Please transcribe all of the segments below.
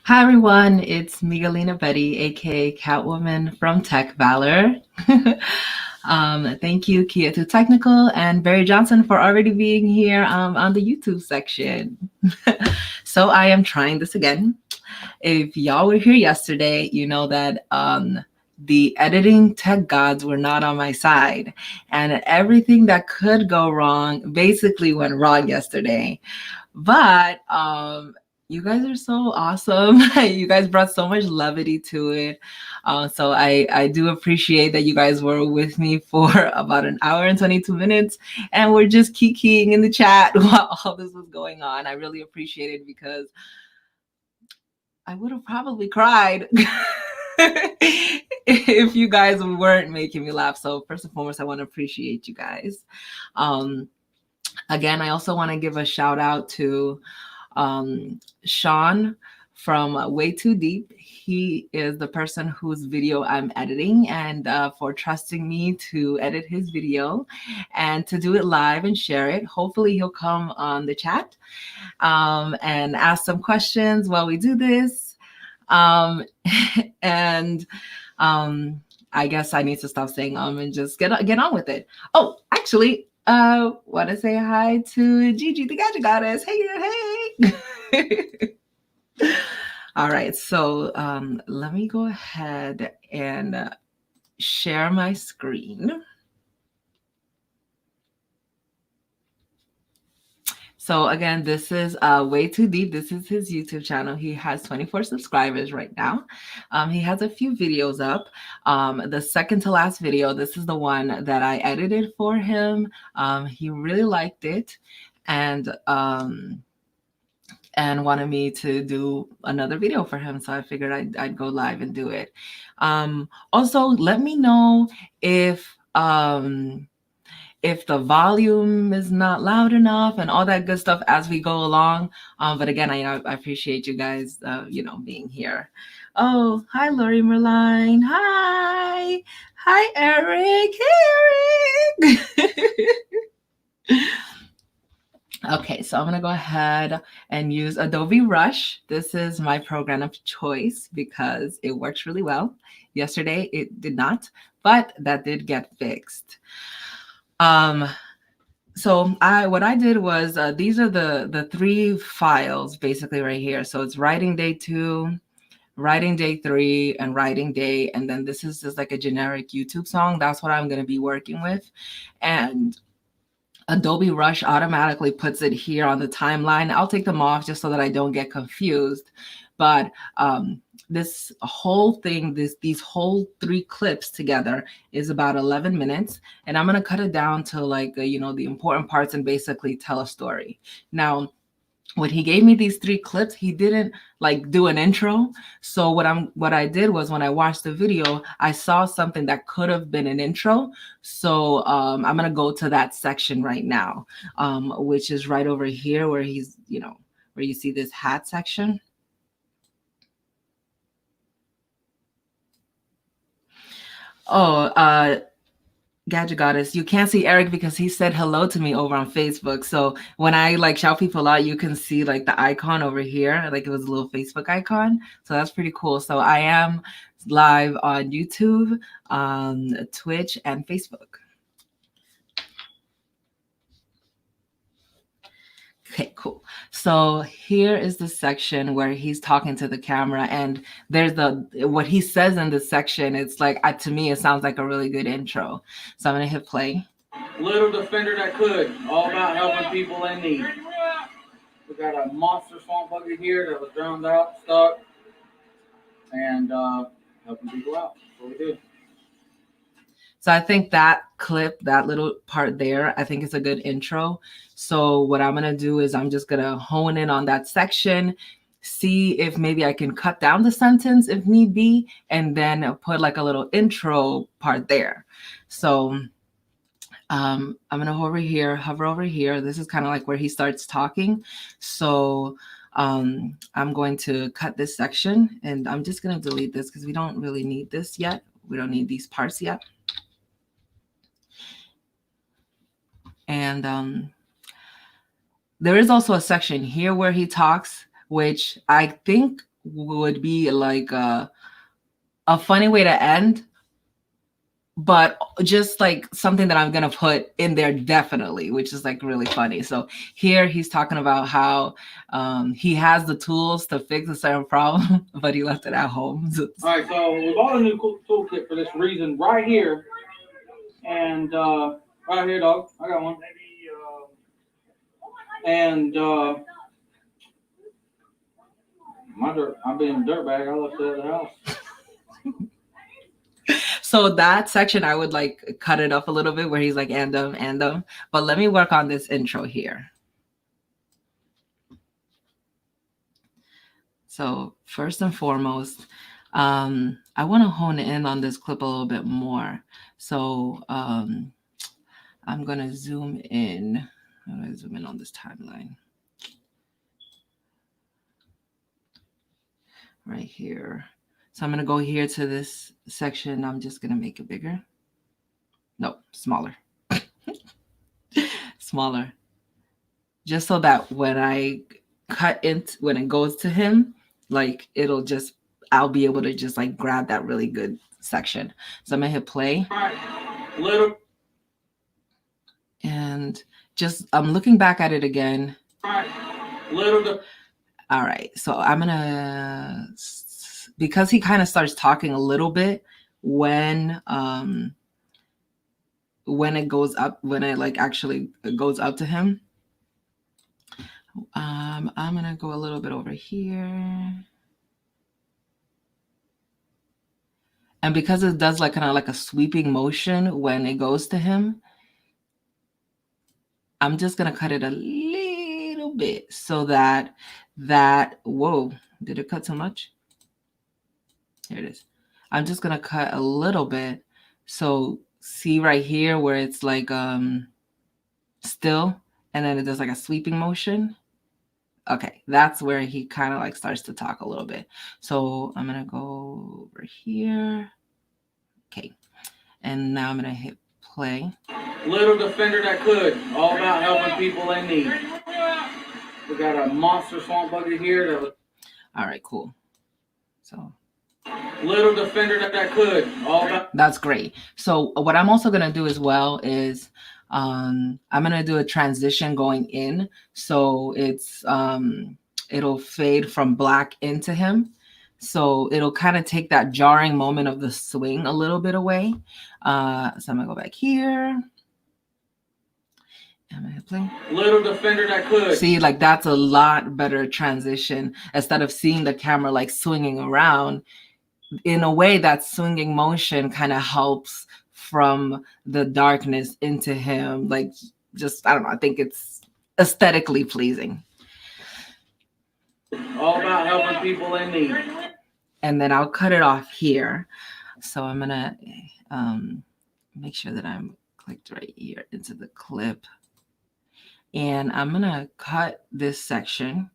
Hi everyone, it's Miguelina Betty, aka Catwoman from Tech Valor. Thank you, Kia to Technical and Barry Johnson for already being here on the YouTube section. So I am trying this again. If y'all were here yesterday, you know that the editing tech gods were not on my side, and everything that could go wrong basically went wrong yesterday. But you guys are so awesome. You guys brought so much levity to it. So I do appreciate that you guys were with me for about an hour and 22 minutes. And we're just kikiing in the chat while all this was going on. I really appreciate it because I would have probably cried if you guys weren't making me laugh. So first and foremost, I want to appreciate you guys. Again, I also want to give a shout out to Sean from Way Too Deep. He is the person whose video I'm editing, and for trusting me to edit his video and to do it live and share it. Hopefully, he'll come on the chat and ask some questions while we do this. And I guess I need to stop saying and just get on with it. Oh, actually, want to say hi to Gigi, the Gadget Goddess. Hey. All right, so let me go ahead and share my screen. So again, this is Way Too Deep. This is his YouTube channel. He has 24 subscribers right now. He has a few videos up. The second to last video, this is the one that I edited for him. He really liked it and wanted me to do another video for him. So I figured I'd go live and do it. Also, let me know if the volume is not loud enough and all that good stuff as we go along. But again, I appreciate you guys, being here. Oh, hi, Lori Merline. Hi, Eric. Hey, Eric. Okay, so I'm going to go ahead and use Adobe Rush. This is my program of choice because it works really well. Yesterday, it did not, but that did get fixed. So what I did was these are the three files basically right here. So it's writing day 2, writing day 3, and writing day. And then this is just like a generic YouTube song. That's what I'm going to be working with. And Adobe Rush automatically puts it here on the timeline. I'll take them off just so that I don't get confused. But this whole thing, these whole 3 clips together is about 11 minutes. And I'm going to cut it down to like, the important parts and basically tell a story. Now, when he gave me these 3 clips, he didn't like do an intro. So what I did was when I watched the video, I saw something that could have been an intro. So I'm going to go to that section right now, which is right over here where he's, where you see this hat section. Oh, Gadget Goddess, you can't see Eric because he said hello to me over on Facebook. So when I like shout people out, you can see like the icon over here, like it was a little Facebook icon. So that's pretty cool. So I am live on YouTube, Twitch, and Facebook. Okay, cool. So here is the section where he's talking to the camera, and there's what he says in this section. It's like, to me, it sounds like a really good intro. So I'm gonna hit play. Little defender that could, all about helping people in need. We got a monster swamp buggy here that was drowned out, stuck, and helping people out. That's what we do. So I think that clip, that little part there, I think it's a good intro. So what I'm going to do is I'm just going to hone in on that section, see if maybe I can cut down the sentence if need be, and then put like a little intro part there. So I'm going to hover over here. This is kind of like where he starts talking. So I'm going to cut this section, and I'm just going to delete this because we don't really need this yet. We don't need these parts yet. And there is also a section here where he talks, which I think would be like a funny way to end, but just like something that I'm gonna put in there definitely, which is like really funny. So here he's talking about how he has the tools to fix a certain problem, but he left it at home. All right, so we bought a new toolkit for this reason right here, and right here, dog. I got one. And I'm being a dirtbag. I left it at the house. So that section, I would like cut it up a little bit where he's like, and but let me work on this intro here. So first and foremost, I want to hone in on this clip a little bit more. So I'm going to zoom in. I'm going to zoom in on this timeline. Right here. So I'm going to go here to this section. I'm just going to make it bigger. No, smaller. Smaller. Just so that when I cut into, when it goes to him, like it'll just, I'll be able to just like grab that really good section. So I'm going to hit play. Little. And just, I'm looking back at it again. Little. All right. So I'm going to, because he kind of starts talking a little bit when it goes up, when it like actually goes up to him. I'm going to go a little bit over here. And because it does like kind of like a sweeping motion when it goes to him, I'm just going to cut it a little bit so that, whoa, did it cut so much? Here it is. I'm just going to cut a little bit. So see right here where it's like still, and then it does like a sweeping motion. Okay, that's where he kind of like starts to talk a little bit. So I'm going to go over here. Okay, and now I'm going to hit play. Little defender that could, all about helping people in need. We got a monster swamp buggy here. That was... All right, cool. So little defender that could, all about... That's great. So what I'm also going to do as well is I'm going to do a transition going in. So it's it'll fade from black into him. So it'll kind of take that jarring moment of the swing a little bit away. So I'm going to go back here. I'm going to play. Little defender that could. See, like that's a lot better transition. Instead of seeing the camera like swinging around, in a way that swinging motion kind of helps from the darkness into him. Like just, I don't know, I think it's aesthetically pleasing. All about helping people in need. And then I'll cut it off here. So I'm going to make sure that I'm clicked right here into the clip. And I'm going to cut this section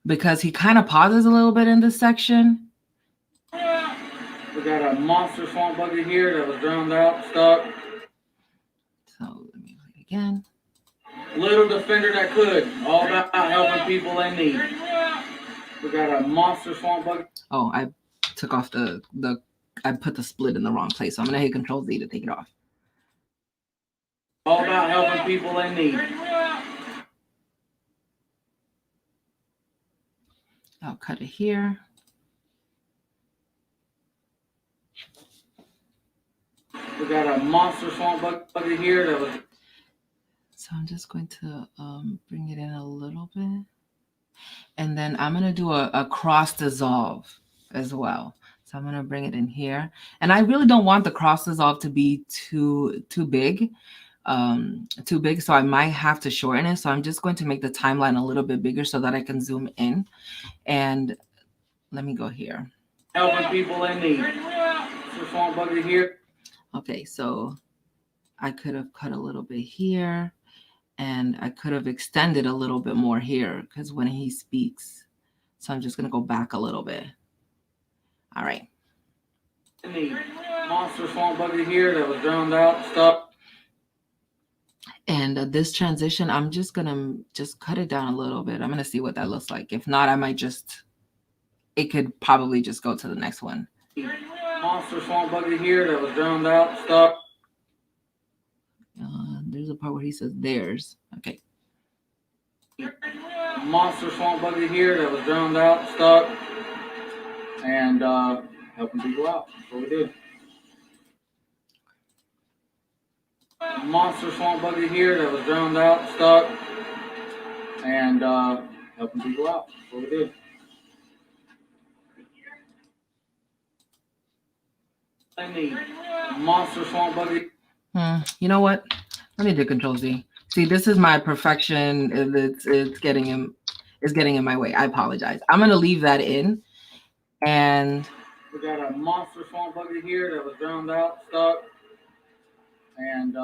because he kind of pauses a little bit in this section. We got a monster swamp buggy here that was drowned out, stuck. So let me play it again. Little defender that could, all about helping people in need. We got a monster swamp buggy. Oh, I took off I put the split in the wrong place. So I'm going to hit Control Z to take it off. All about helping people in need. I'll cut it here. We got a monster swamp buggy here that was... So I'm just going to bring it in a little bit. And then I'm going to do a cross dissolve as well. So I'm going to bring it in here. And I really don't want the cross dissolve to be too big. So I might have to shorten it. So I'm just going to make the timeline a little bit bigger so that I can zoom in. And let me go here. Helping people in need. Swamp buggy here. Okay, so I could have cut a little bit here. And I could have extended a little bit more here because when he speaks. So I'm just going to go back a little bit. All right. Monster swamp buggy here that was drowned out, stuck. And this transition, I'm just going to cut it down a little bit. I'm going to see what that looks like. If not, I might just it could probably just go to the next one. Monster swamp buggy here that was drowned out, stuck. There's a part where he says theirs. Okay. Monster swamp buggy here that was drowned out, stuck, and helping people out. That's what we do. Monster swamp buggy here that was drowned out, stuck, and helping people out. That's what we do. I need monster swamp buggy. You know what? Let me do Control Z. See, this is my perfection. It's getting in my way. I apologize. I'm gonna leave that in. And we got a monster swamp buggy here that was drowned out, stuck, and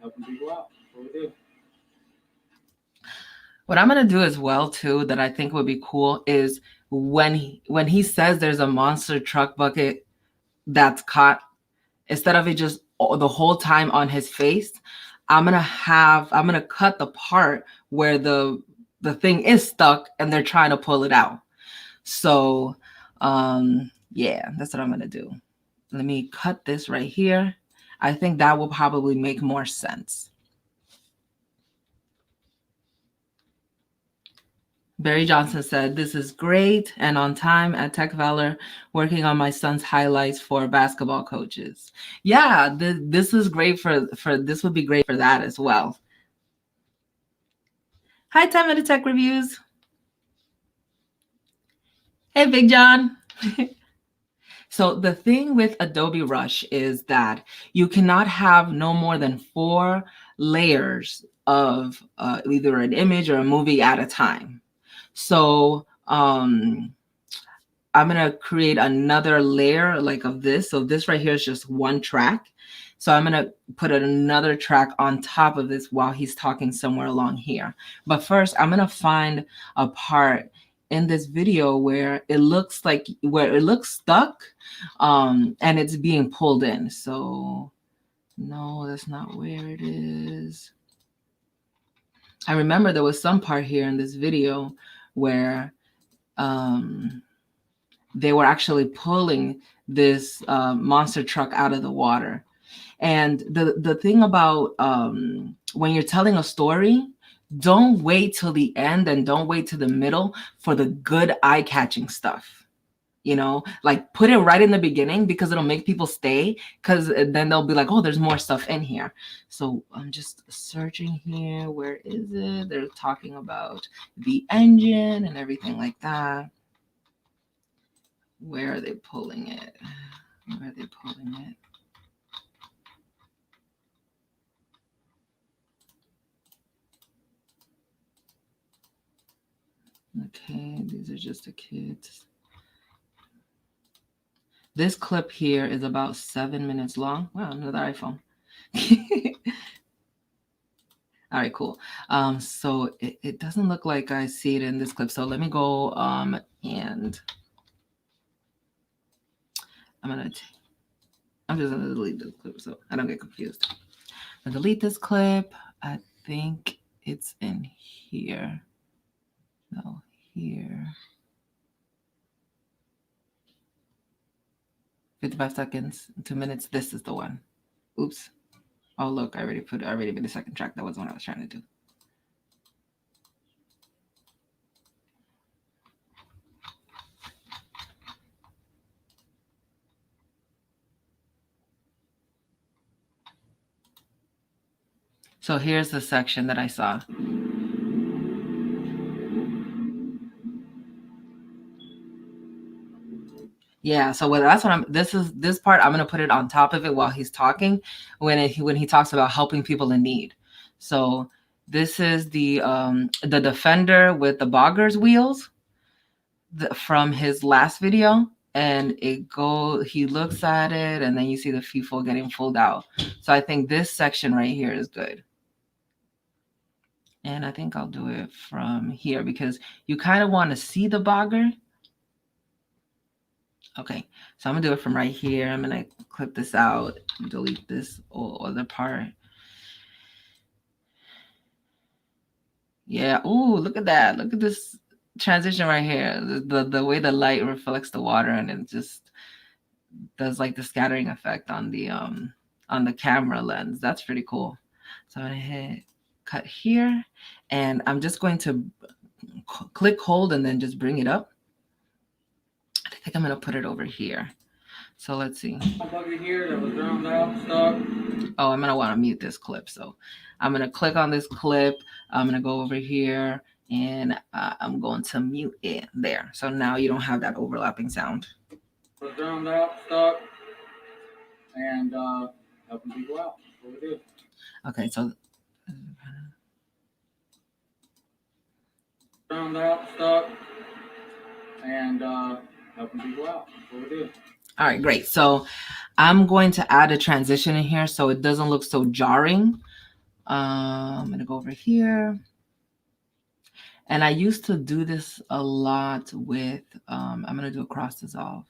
helping people out. That's what we do. What I'm gonna do as well too, that I think would be cool, is when he says there's a monster truck bucket that's caught, instead of it just the whole time on his face, I'm gonna cut the part where the thing is stuck and they're trying to pull it out. So yeah, that's what I'm gonna do. Let me cut this right here. I think that will probably make more sense. Barry Johnson said, "This is great and on time at Tech Valor, working on my son's highlights for basketball coaches." Yeah, this is great for this would be great for that as well. Hi, Time at the Tech Reviews. Hey, Big John. So the thing with Adobe Rush is that you cannot have no more than 4 layers of either an image or a movie at a time. So I'm gonna create another layer like of this. So this right here is just one track. So I'm gonna put another track on top of this while he's talking somewhere along here. But first, I'm gonna find a part in this video where it looks stuck, and it's being pulled in. So no, that's not where it is. I remember there was some part here in this video where they were actually pulling this monster truck out of the water. And the thing about when you're telling a story, don't wait till the end and don't wait to the middle for the good eye-catching stuff. You know, like put it right in the beginning because it'll make people stay, because then they'll be like, oh, there's more stuff in here. So I'm just searching here. Where is it? They're talking about the engine and everything like that. Where are they pulling it? Where are they pulling it? Okay, these are just the kids. This clip here is about 7 minutes long. Wow, another iPhone. All right, cool. So it doesn't look like I see it in this clip. So let me go and I'm just gonna delete this clip so I don't get confused. I'm gonna delete this clip. I think it's in here. No, here. 55 seconds, 2 minutes. This is the one. Oops. Oh, look, I already made a second track. That wasn't what I was trying to do. So here's the section that I saw. Yeah, so that's what this part I'm gonna put it on top of it while he's talking when he talks about helping people in need. So this is the Defender with the boggers wheels from his last video, and he looks at it and then you see the people getting pulled out. So I think this section right here is good. And I think I'll do it from here because you kind of want to see the bogger. Okay, so I'm gonna do it from right here. I'm gonna clip this out, delete this other part. Yeah, oh, look at that. Look at this transition right here. The way the light reflects the water and it just does like the scattering effect on the camera lens. That's pretty cool. So I'm gonna hit cut here, and I'm just going to click hold and then just bring it up. I think I'm gonna put it over here. So let's see. Here that was drowned out, stuck. Oh, I'm gonna want to mute this clip. So I'm gonna click on this clip. I'm gonna go over here and I'm going to mute it there. So now you don't have that overlapping sound. Was drowned out, stuck, and helping people out. That's what we do. Okay, so drowned out, stuck, and helping people out. That's what we do. All right, great. So I'm going to add a transition in here so it doesn't look so jarring. I'm going to go over here. And I used to do this a lot with, I'm going to do a cross dissolve.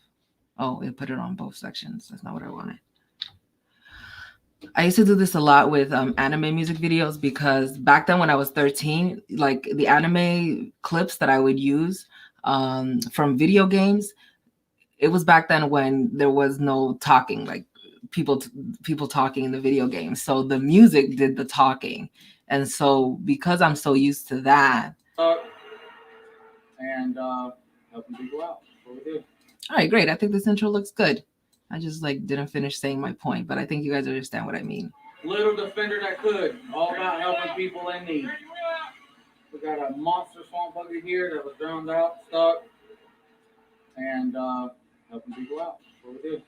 Oh, it put it on both sections. That's not what I wanted. I used to do this a lot with anime music videos because back then when I was 13, like the anime clips that I would use from video games, it was back then when there was no talking, like people talking in the video game. So the music did the talking. And so because I'm so used to that. And helping people out. That's what we do. All right, great. I think this intro looks good. I just like didn't finish saying my point, but I think you guys understand what I mean. Little defender that could. All about helping people in need. We got a monster swamp buggy here that was drowned out, stuck, and helping people out. That's what we do.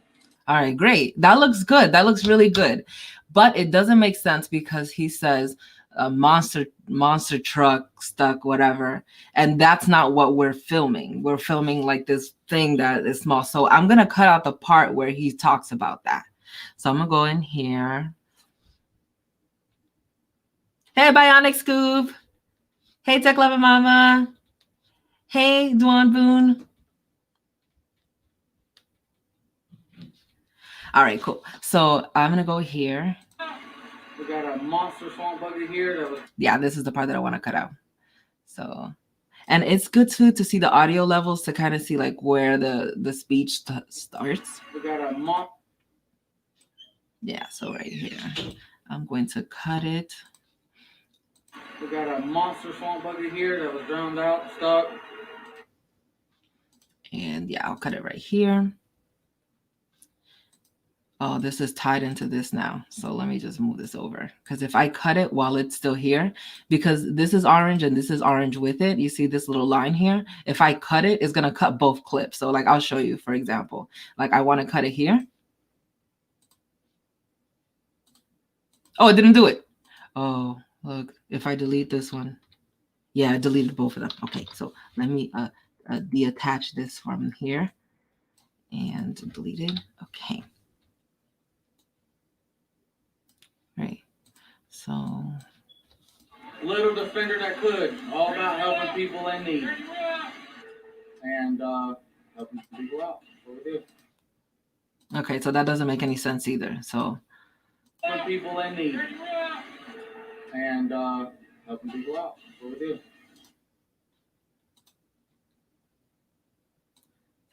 All right, great. That looks good. That looks really good. But it doesn't make sense because he says a monster truck stuck, whatever. And that's not what we're filming. We're filming like this thing that is small. So I'm going to cut out the part where he talks about that. So I'm going to go in here. Hey, Bionic Scoob. Hey, Tech Lover Mama. Hey, Dwan Boone. All right, cool. So I'm going to go here. We got a monster swamp buggy here. Yeah, this is the part that I want to cut out. So, and it's good too to see the audio levels to kind of see like where the speech starts. We got a monster. Yeah, so right here, I'm going to cut it. We got a monster swamp buggy here that was drowned out, stuck. And yeah, I'll cut it right here. Oh, this is tied into this now. So let me just move this over. Because if I cut it while it's still here, because this is orange and this is orange with it, you see this little line here? If I cut it, it's going to cut both clips. So like I'll show you, for example. Like I want to cut it here. Oh, it didn't do it. Oh, look, if I delete this one. Yeah, I deleted both of them. Okay, so let me deattach this from here. And delete it. Okay. Right. So little defender that could. All about helping people in need. And helping people out. That's what we do. Okay, so that doesn't make any sense either. So helping people in need. And helping people out. That's what we do.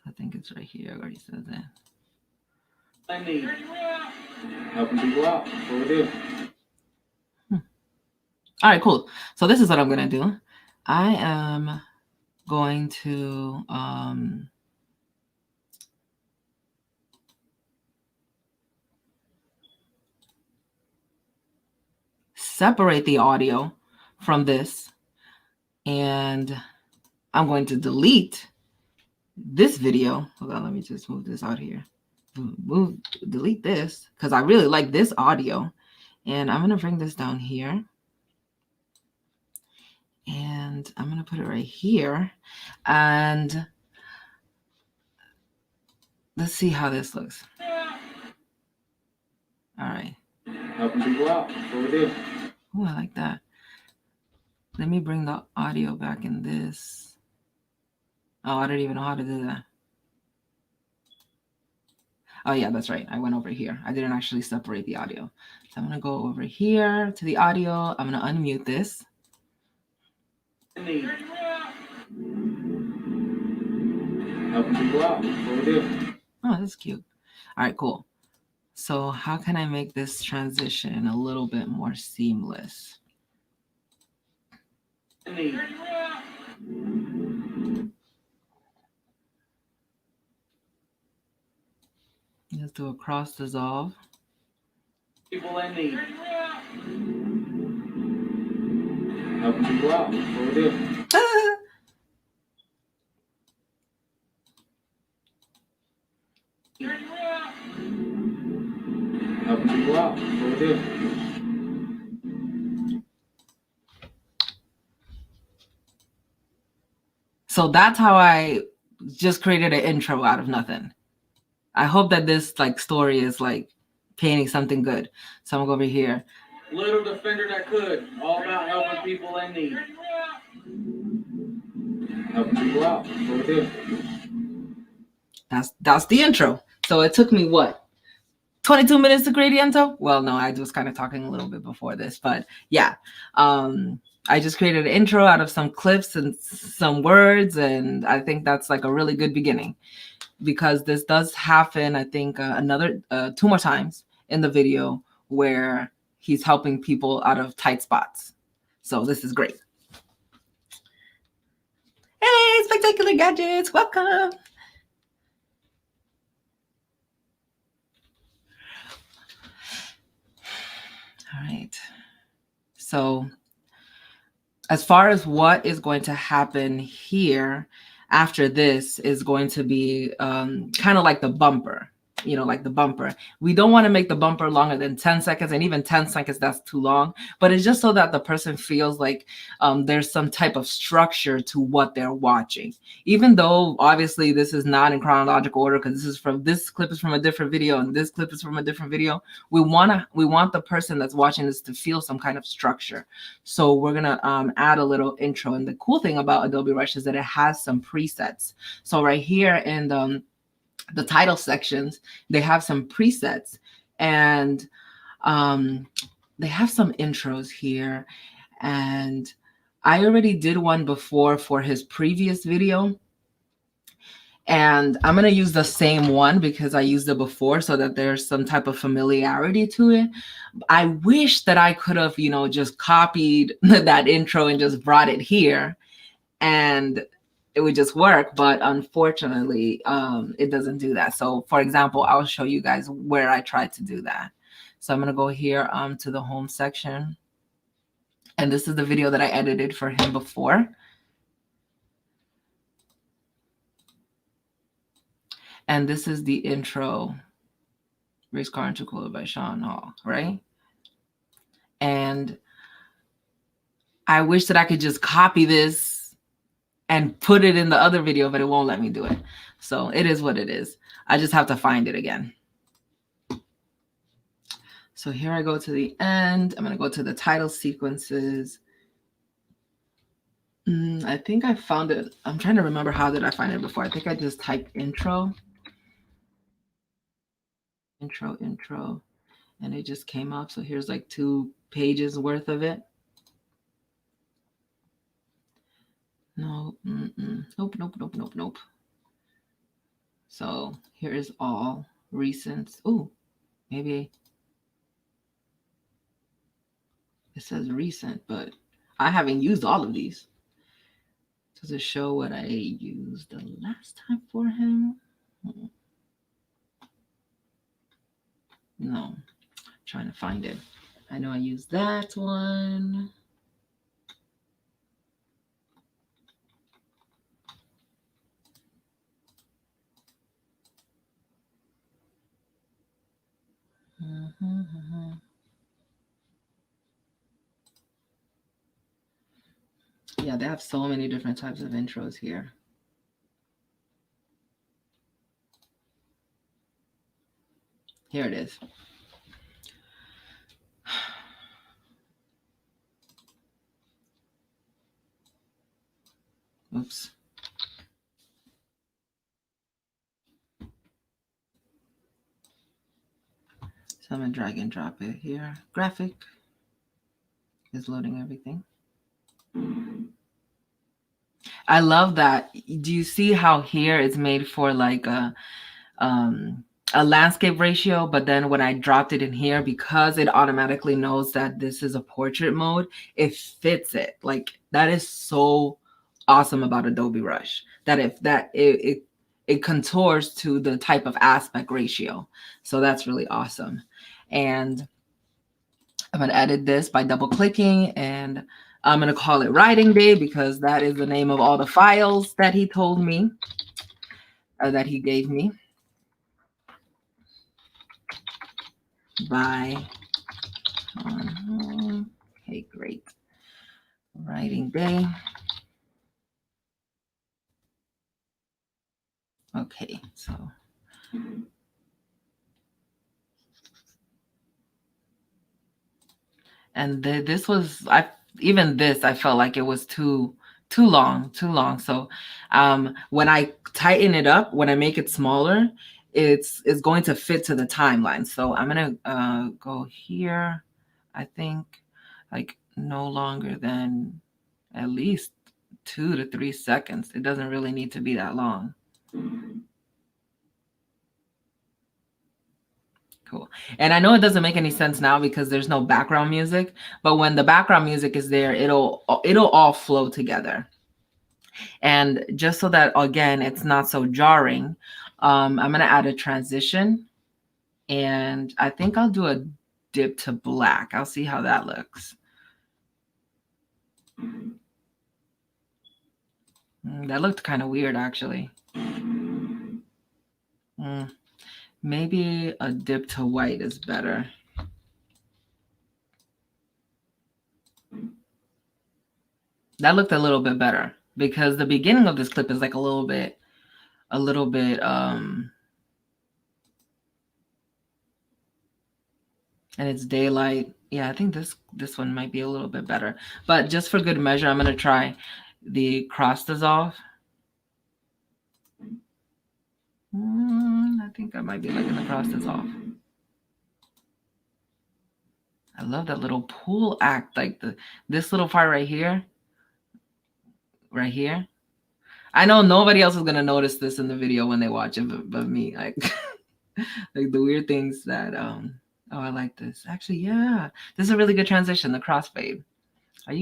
I think it's right here. I already said that. I need helping people out. That's what we do. All right, cool. So this is what I'm going to do. I am going to separate the audio from this, and I'm going to delete this video. Hold on, let me just move this out here. Delete this because I really like this audio, and I'm going to bring this down here. And I'm going to put it right here. And let's see how this looks. All right. Helping people out. That's what we do. Oh, I like that. Let me bring the audio back in this. Oh, I don't even know how to do that. Oh, yeah, that's right. I went over here. I didn't actually separate the audio. So I'm going to go over here to the audio. I'm going to unmute this. helping people out. That's what we do. Oh, that's cute. All right, cool. So how can I make this transition a little bit more seamless? Let's do a cross dissolve. People in need. Helping people out. That's what we do. Helping people out. That's what we do. So that's how I just created an intro out of nothing. I hope that this like story is like painting something good. So I'm gonna go over here. Little defender that could. All about helping people in need. Helping people out. That's what we do. That's the intro. So it took me what? 22 minutes to create the intro? Well, no, I was kind of talking a little bit before this, but yeah. I just created an intro out of some clips and some words, and I think that's like a really good beginning because this does happen, I think, another 2 more times in the video where he's helping people out of tight spots. So this is great. Hey, Spectacular Gadgets, welcome. All right. So as far as what is going to happen here after this is going to be kind of like the bumper, like the bumper. We don't want to make the bumper longer than 10 seconds, and even 10 seconds, that's too long. But it's just so that the person feels like there's some type of structure to what they're watching. Even though obviously this is not in chronological order because this clip is from a different video and this clip is from a different video. We want the person that's watching this to feel some kind of structure. So we're gonna add a little intro. And the cool thing about Adobe Rush is that it has some presets. So right here in the title sections, they have some presets, and they have some intros here. And I already did one before for his previous video, and I'm going to use the same one because I used it before so that there's some type of familiarity to it. I wish that I could have, just copied that intro and just brought it here and it would just work. But unfortunately, it doesn't do that. So for example, I'll show you guys where I tried to do that. So I'm going to go here to the home section. And this is the video that I edited for him before. And this is the intro, Race Car and Tukola by Sean Hall, right? And I wish that I could just copy this and put it in the other video, but it won't let me do it. So it is what it is. I just have to find it again. So here I go to the end. I'm going to go to the title sequences. I think I found it. I'm trying to remember how did I find it before. I think I just typed intro, and it just came up. So here's like 2 pages worth of it. No, nope. So here is all recent. Oh, maybe it says recent, but I haven't used all of these. Does it show what I used the last time for him? No, I'm trying to find it. I know I used that one. Yeah, they have so many different types of intros here. Here it is. Oops. So I'm going to drag and drop it here. Graphic is loading everything. I love that. Do you see how here it's made for like a landscape ratio, but then when I dropped it in here, because it automatically knows that this is a portrait mode, it fits it. Like that is so awesome about Adobe Rush. That if that it contours to the type of aspect ratio. So that's really awesome. And I'm going to edit this by double clicking, and I'm going to call it writing day because that is the name of all the files that he told me, that he gave me. By, okay, great. Writing day. Okay, so. And this was, even this, I felt like it was too long. So when I tighten it up, when I make it smaller, it's going to fit to the timeline. So I'm gonna go here. I think like no longer than at least 2 to 3 seconds. It doesn't really need to be that long. Cool. And I know it doesn't make any sense now because there's no background music, but when the background music is there, it'll all flow together. And just so that, again, it's not so jarring, I'm going to add a transition. And I think I'll do a dip to black. I'll see how that looks. That looked kind of weird, actually. Maybe a dip to white is better. That looked a little bit better because the beginning of this clip is like a little bit, and it's daylight. Yeah, I think this one might be a little bit better. But just for good measure, I'm going to try the cross dissolve. I think I might be liking the cross dissolve. I love that little pool act, like this little part right here. Right here. I know nobody else is going to notice this in the video when they watch it, but me. Like, like the weird things that, oh, I like this. Actually, yeah. This is a really good transition, the crossfade. I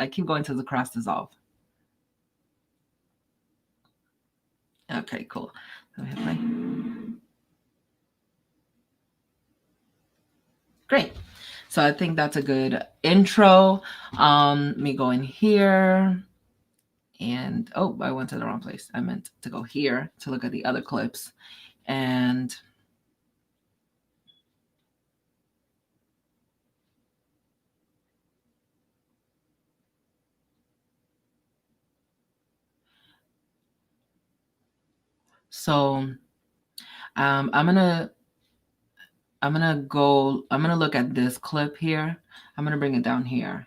keep going to the cross dissolve. Okay, cool. Let me hit play. Great. So I think that's a good intro. Me go in here. And, oh, I went to the wrong place. I meant to go here to look at the other clips. And so I'm gonna look at this clip here. I'm gonna bring it down here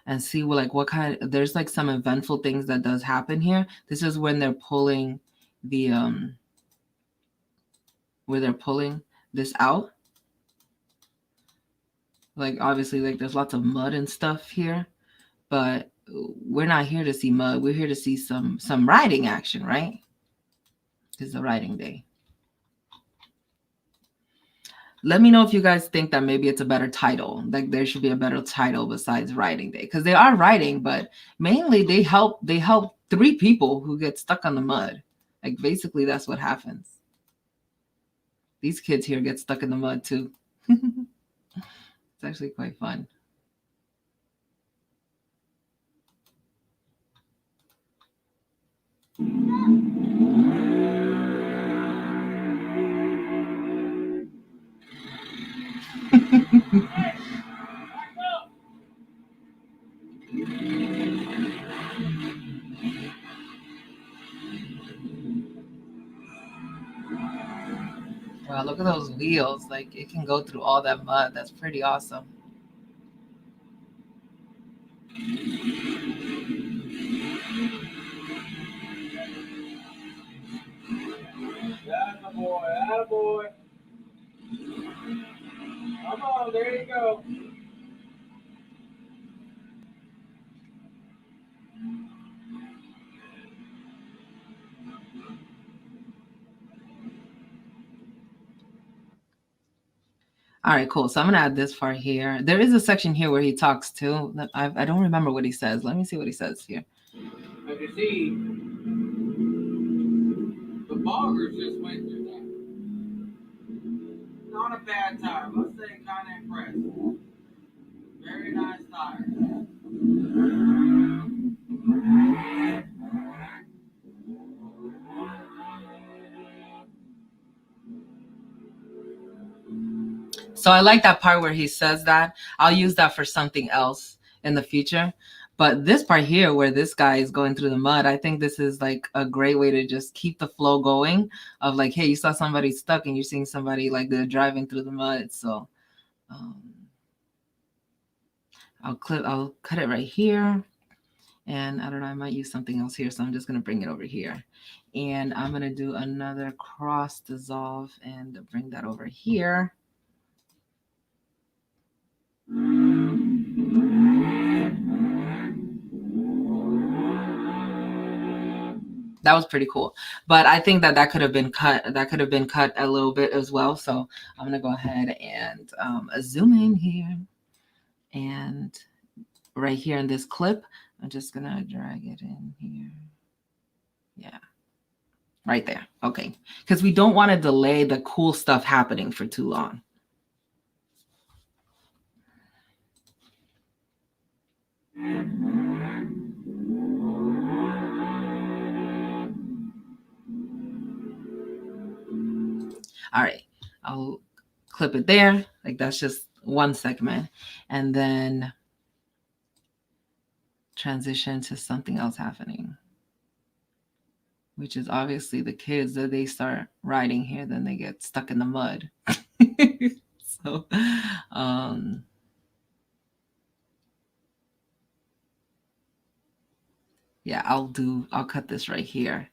and see what kind of, there's like some eventful things that does happen here. This is when they're pulling the where they're pulling this out. Like obviously, like there's lots of mud and stuff here, but we're not here to see mud. We're here to see some writing action, right? It's a writing day. Let me know if you guys think that maybe it's a better title. Like there should be a better title besides writing day, because they are writing, but mainly they help 3 people who get stuck on the mud. Like basically that's what happens. These kids here get stuck in the mud too. It's actually quite fun. Wow, look at those wheels. Like it can go through all that mud. That's pretty awesome. Attaboy, attaboy. Come on, there you go. All right, cool. So I'm gonna add this part here. There is a section here where he talks too. I don't remember what he says. Let me see what he says here. As you see, the boggers just went through that. Not a bad tire. Let's say kind of impressed. Very nice tire. So I like that part where he says that. I'll use that for something else in the future. But this part here where this guy is going through the mud, I think this is like a great way to just keep the flow going of like, hey, you saw somebody stuck and you're seeing somebody like they're driving through the mud. So I'll cut it right here. And I don't know, I might use something else here. So I'm just going to bring it over here. And I'm going to do another cross dissolve and bring that over here. That was pretty cool. But I think that could have been cut. That could have been cut a little bit as well. So I'm going to go ahead and zoom in here. And right here in this clip, I'm just going to drag it in here. Yeah. Right there. Okay. Because we don't want to delay the cool stuff happening for too long. All right. I'll clip it there. Like that's just one segment. And then transition to something else happening, which is obviously the kids that they start riding here, then they get stuck in the mud. So, yeah, I'll cut this right here,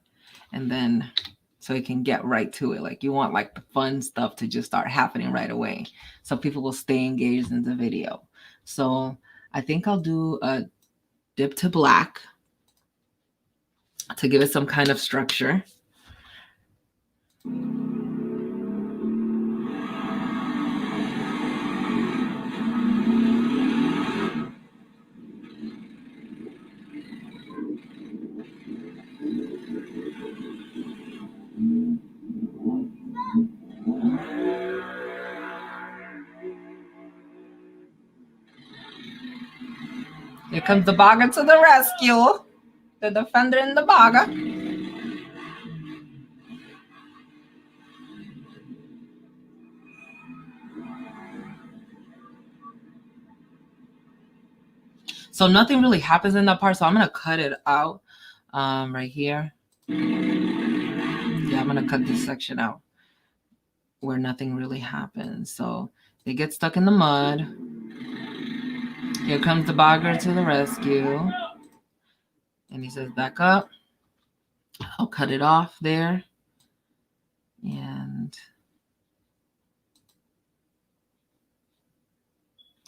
and then so it can get right to it. Like you want like the fun stuff to just start happening right away, so people will stay engaged in the video. So I think I'll do a dip to black to give it some kind of structure. Here comes the bogger to the rescue. The defender in the bogger. So nothing really happens in that part. So I'm going to cut it out right here. Yeah, I'm going to cut this section out where nothing really happens. So they get stuck in the mud. Here comes the bogger to the rescue. And he says, back up. I'll cut it off there. And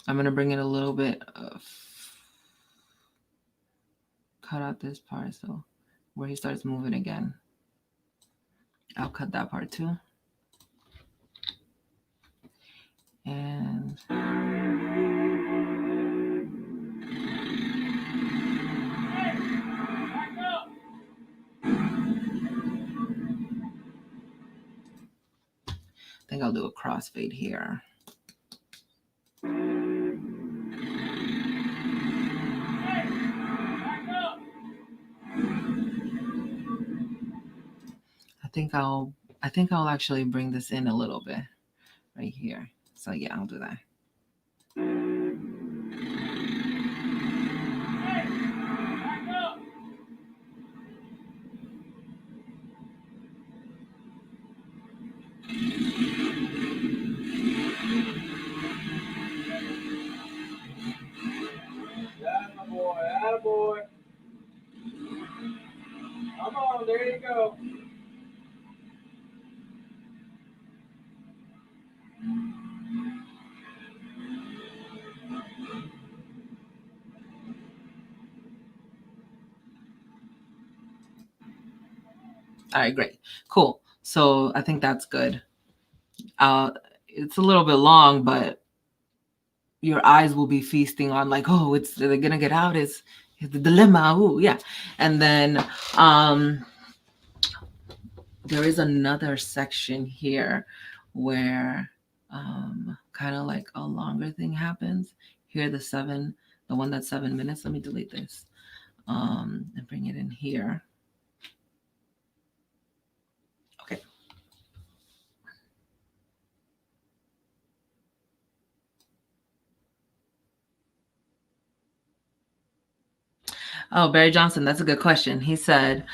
I'm going to bring it a little bit of, cut out this part. So where he starts moving again, I'll cut that part too. And I think I'll do a crossfade here. I think I'll actually bring this in a little bit right here. So yeah, I'll do that. Attaboy. Come on, there you go. All right, great. Cool. So I think that's good. it's a little bit long, but your eyes will be feasting on like, oh, they're gonna get out. It's the dilemma. Ooh, yeah. And then there is another section here where kind of like a longer thing happens. Here, the one that's 7 minutes. Let me delete this and bring it in here. Okay. Oh, Barry Johnson, that's a good question. He said,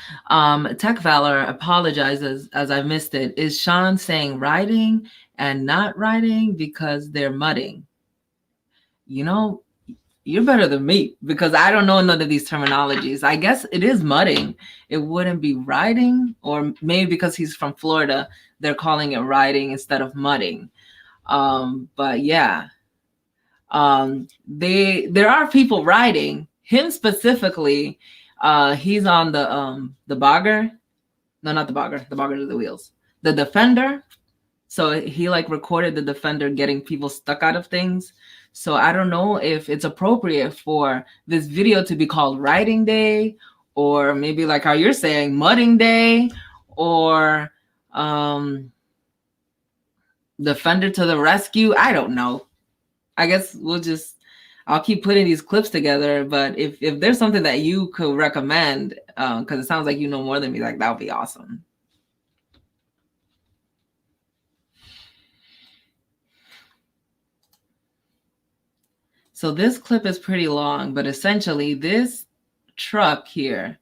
Tech Valor apologizes as I missed it. Is Sean saying writing and not writing because they're mudding? You know, you're better than me because I don't know none of these terminologies. I guess it is mudding. It wouldn't be writing, or maybe because he's from Florida, they're calling it writing instead of mudding. But yeah, there are people writing. Him specifically, he's on the Bogger. No, not the Bogger. The Bogger are the wheels. The Defender. So he like recorded the Defender getting people stuck out of things. So I don't know if it's appropriate for this video to be called Writing Day, or maybe like how you're saying Mudding Day, or Defender to the Rescue. I don't know. I guess I'll keep putting these clips together. But if there's something that you could recommend, because it sounds like you know more than me, like that would be awesome. So this clip is pretty long, but essentially this truck here,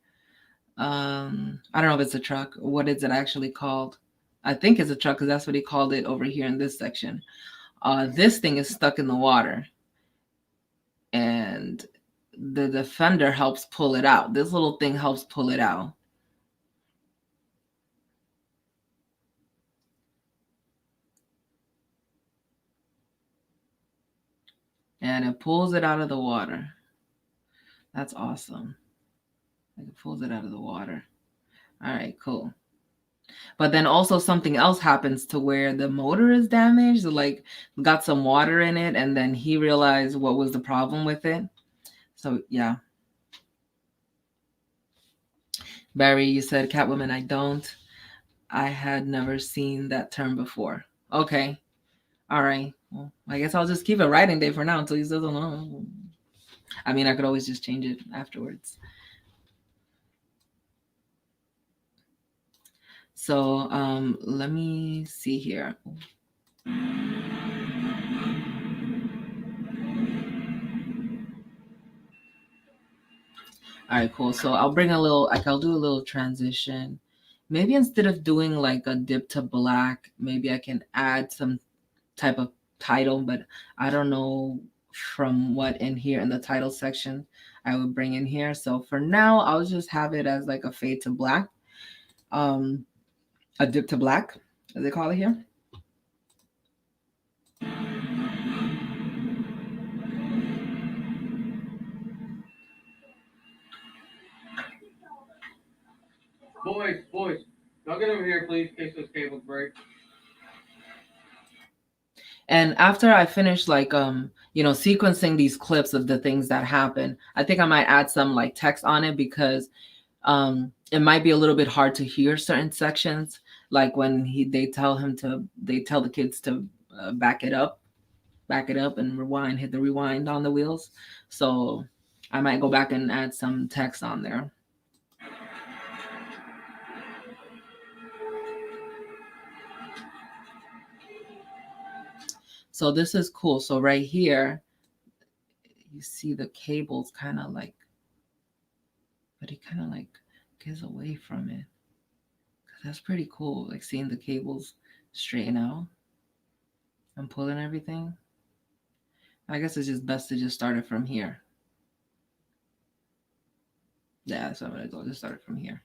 I don't know if it's a truck. What is it actually called? I think it's a truck because that's what he called it over here in this section. This thing is stuck in the water, and the Defender helps pull it out. This little thing helps pull it out. And it pulls it out of the water. That's awesome. It pulls it out of the water. All right, cool. But then also something else happens to where the motor is damaged, like got some water in it, and then he realized what was the problem with it. So yeah. Barry, you said Catwoman. I don't. I had never seen that term before. Okay. All right. Well, I guess I'll just keep it Writing Day for now until he says, oh, no. I mean, I could always just change it afterwards. So let me see here. All right, cool. So I'll bring I'll do a little transition. Maybe instead of doing like a dip to black, maybe I can add some type of title, but I don't know from what in here in the title section I would bring in here. So for now, I'll just have it as like a fade to black, a dip to black, as they call it here. Boys, y'all get over here, please, in case those cables break. And after I finish like sequencing these clips of the things that happen, I think I might add some like text on it because it might be a little bit hard to hear certain sections, like when they tell the kids to back it up and rewind, hit the rewind on the wheels. So I might go back and add some text on there. So this is cool. So right here, you see the cables kind of like, but he kind of like gets away from it. That's pretty cool, like seeing the cables straighten out and pulling everything. I guess it's just best to just start it from here. Yeah, so I'm gonna go just start it from here.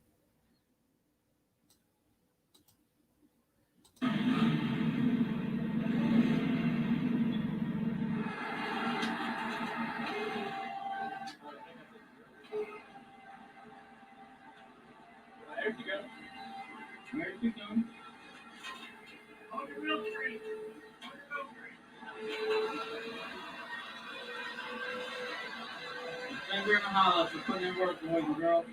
Finger in the hollow for putting in work, boys and girls.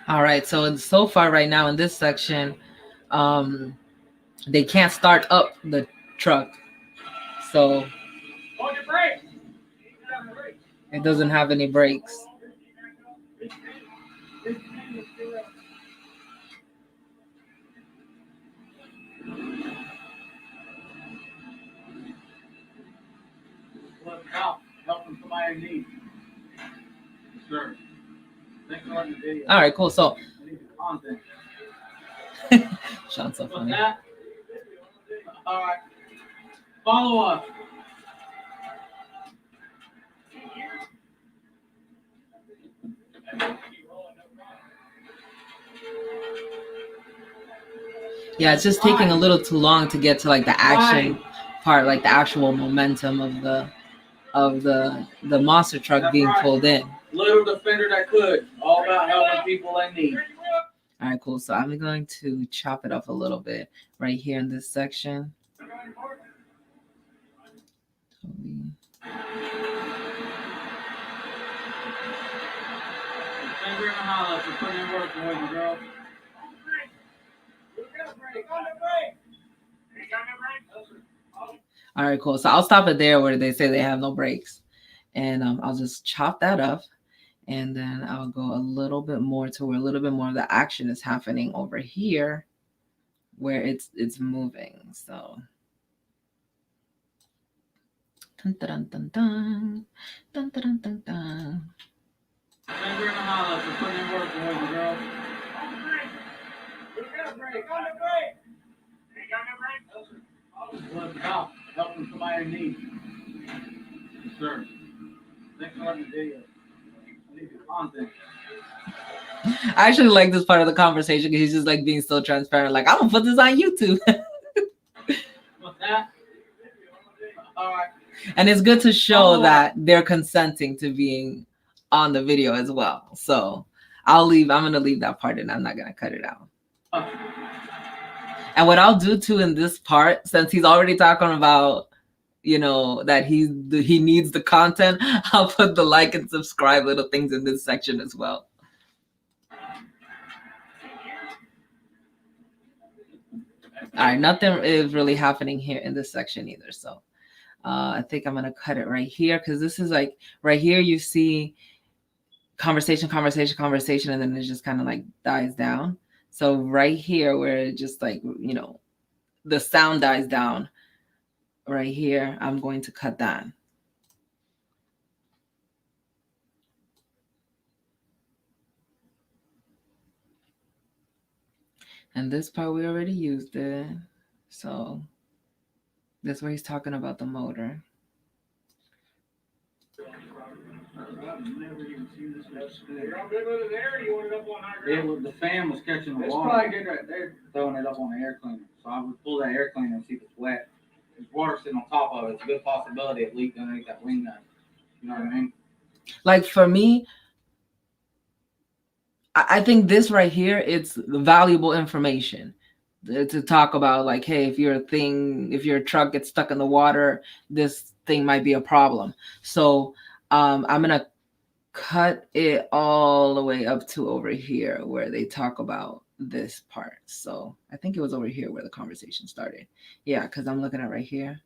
All right, so far right now in this section, they can't start up the truck, so it doesn't have any brakes. Look out, helping somebody in need. Sure. Thanks for watching the video. All right, cool. So I need the content. Sean's so What's funny. that? All right. Follow up. Yeah, it's just taking a little too long to get to like the action part, like the actual momentum of the monster truck That's being right. pulled in. Little defender that could. All about helping people in need. All right, cool. So I'm going to chop it up a little bit right here in this section. Finger in the hollow for putting in work, boys and girls. All right, cool. So I'll stop it there where they say they have no brakes. And I'll just chop that up. And then I'll go a little bit more to where a little bit more of the action is happening over here where it's moving. So dun, dun, dun, dun, dun, dun, dun, dun. Finger in the hollow for putting in work, boys and girls. Look out, helping somebody in need. Sure. Thanks for watching the video. I need the content. I actually like this part of the conversation because he's just like being so transparent. Like, I'm gonna put this on YouTube. What's that? All right. And it's good to show that they're consenting to being on the video as well. So I'm gonna leave that part in. I'm not gonna cut it out. And what I'll do too in this part, since he's already talking about, you know, that he needs the content, I'll put the like and subscribe little things in this section as well. All right, nothing is really happening here in this section either. So I think I'm gonna cut it right here because this is like right here you see conversation, and then it just kind of like dies down. So right here where it just like, you know, the sound dies down right here, I'm going to cut that. And this part we already used it. So that's where he's talking about the motor. The fan was catching the water. Probably good right there. Throwing it up on the air cleaner. So I would pull that air cleaner and see if it's wet. There's water sitting on top of it. It's a good possibility it leaked underneath that wing nut. You know what I mean? Like for me, I think this right here, it's valuable information to talk about. Like, hey, if your truck gets stuck in the water, this thing might be a problem. So I'm gonna cut it all the way up to over here where they talk about this part. So I think it was over here where the conversation started. Yeah, because I'm looking at right here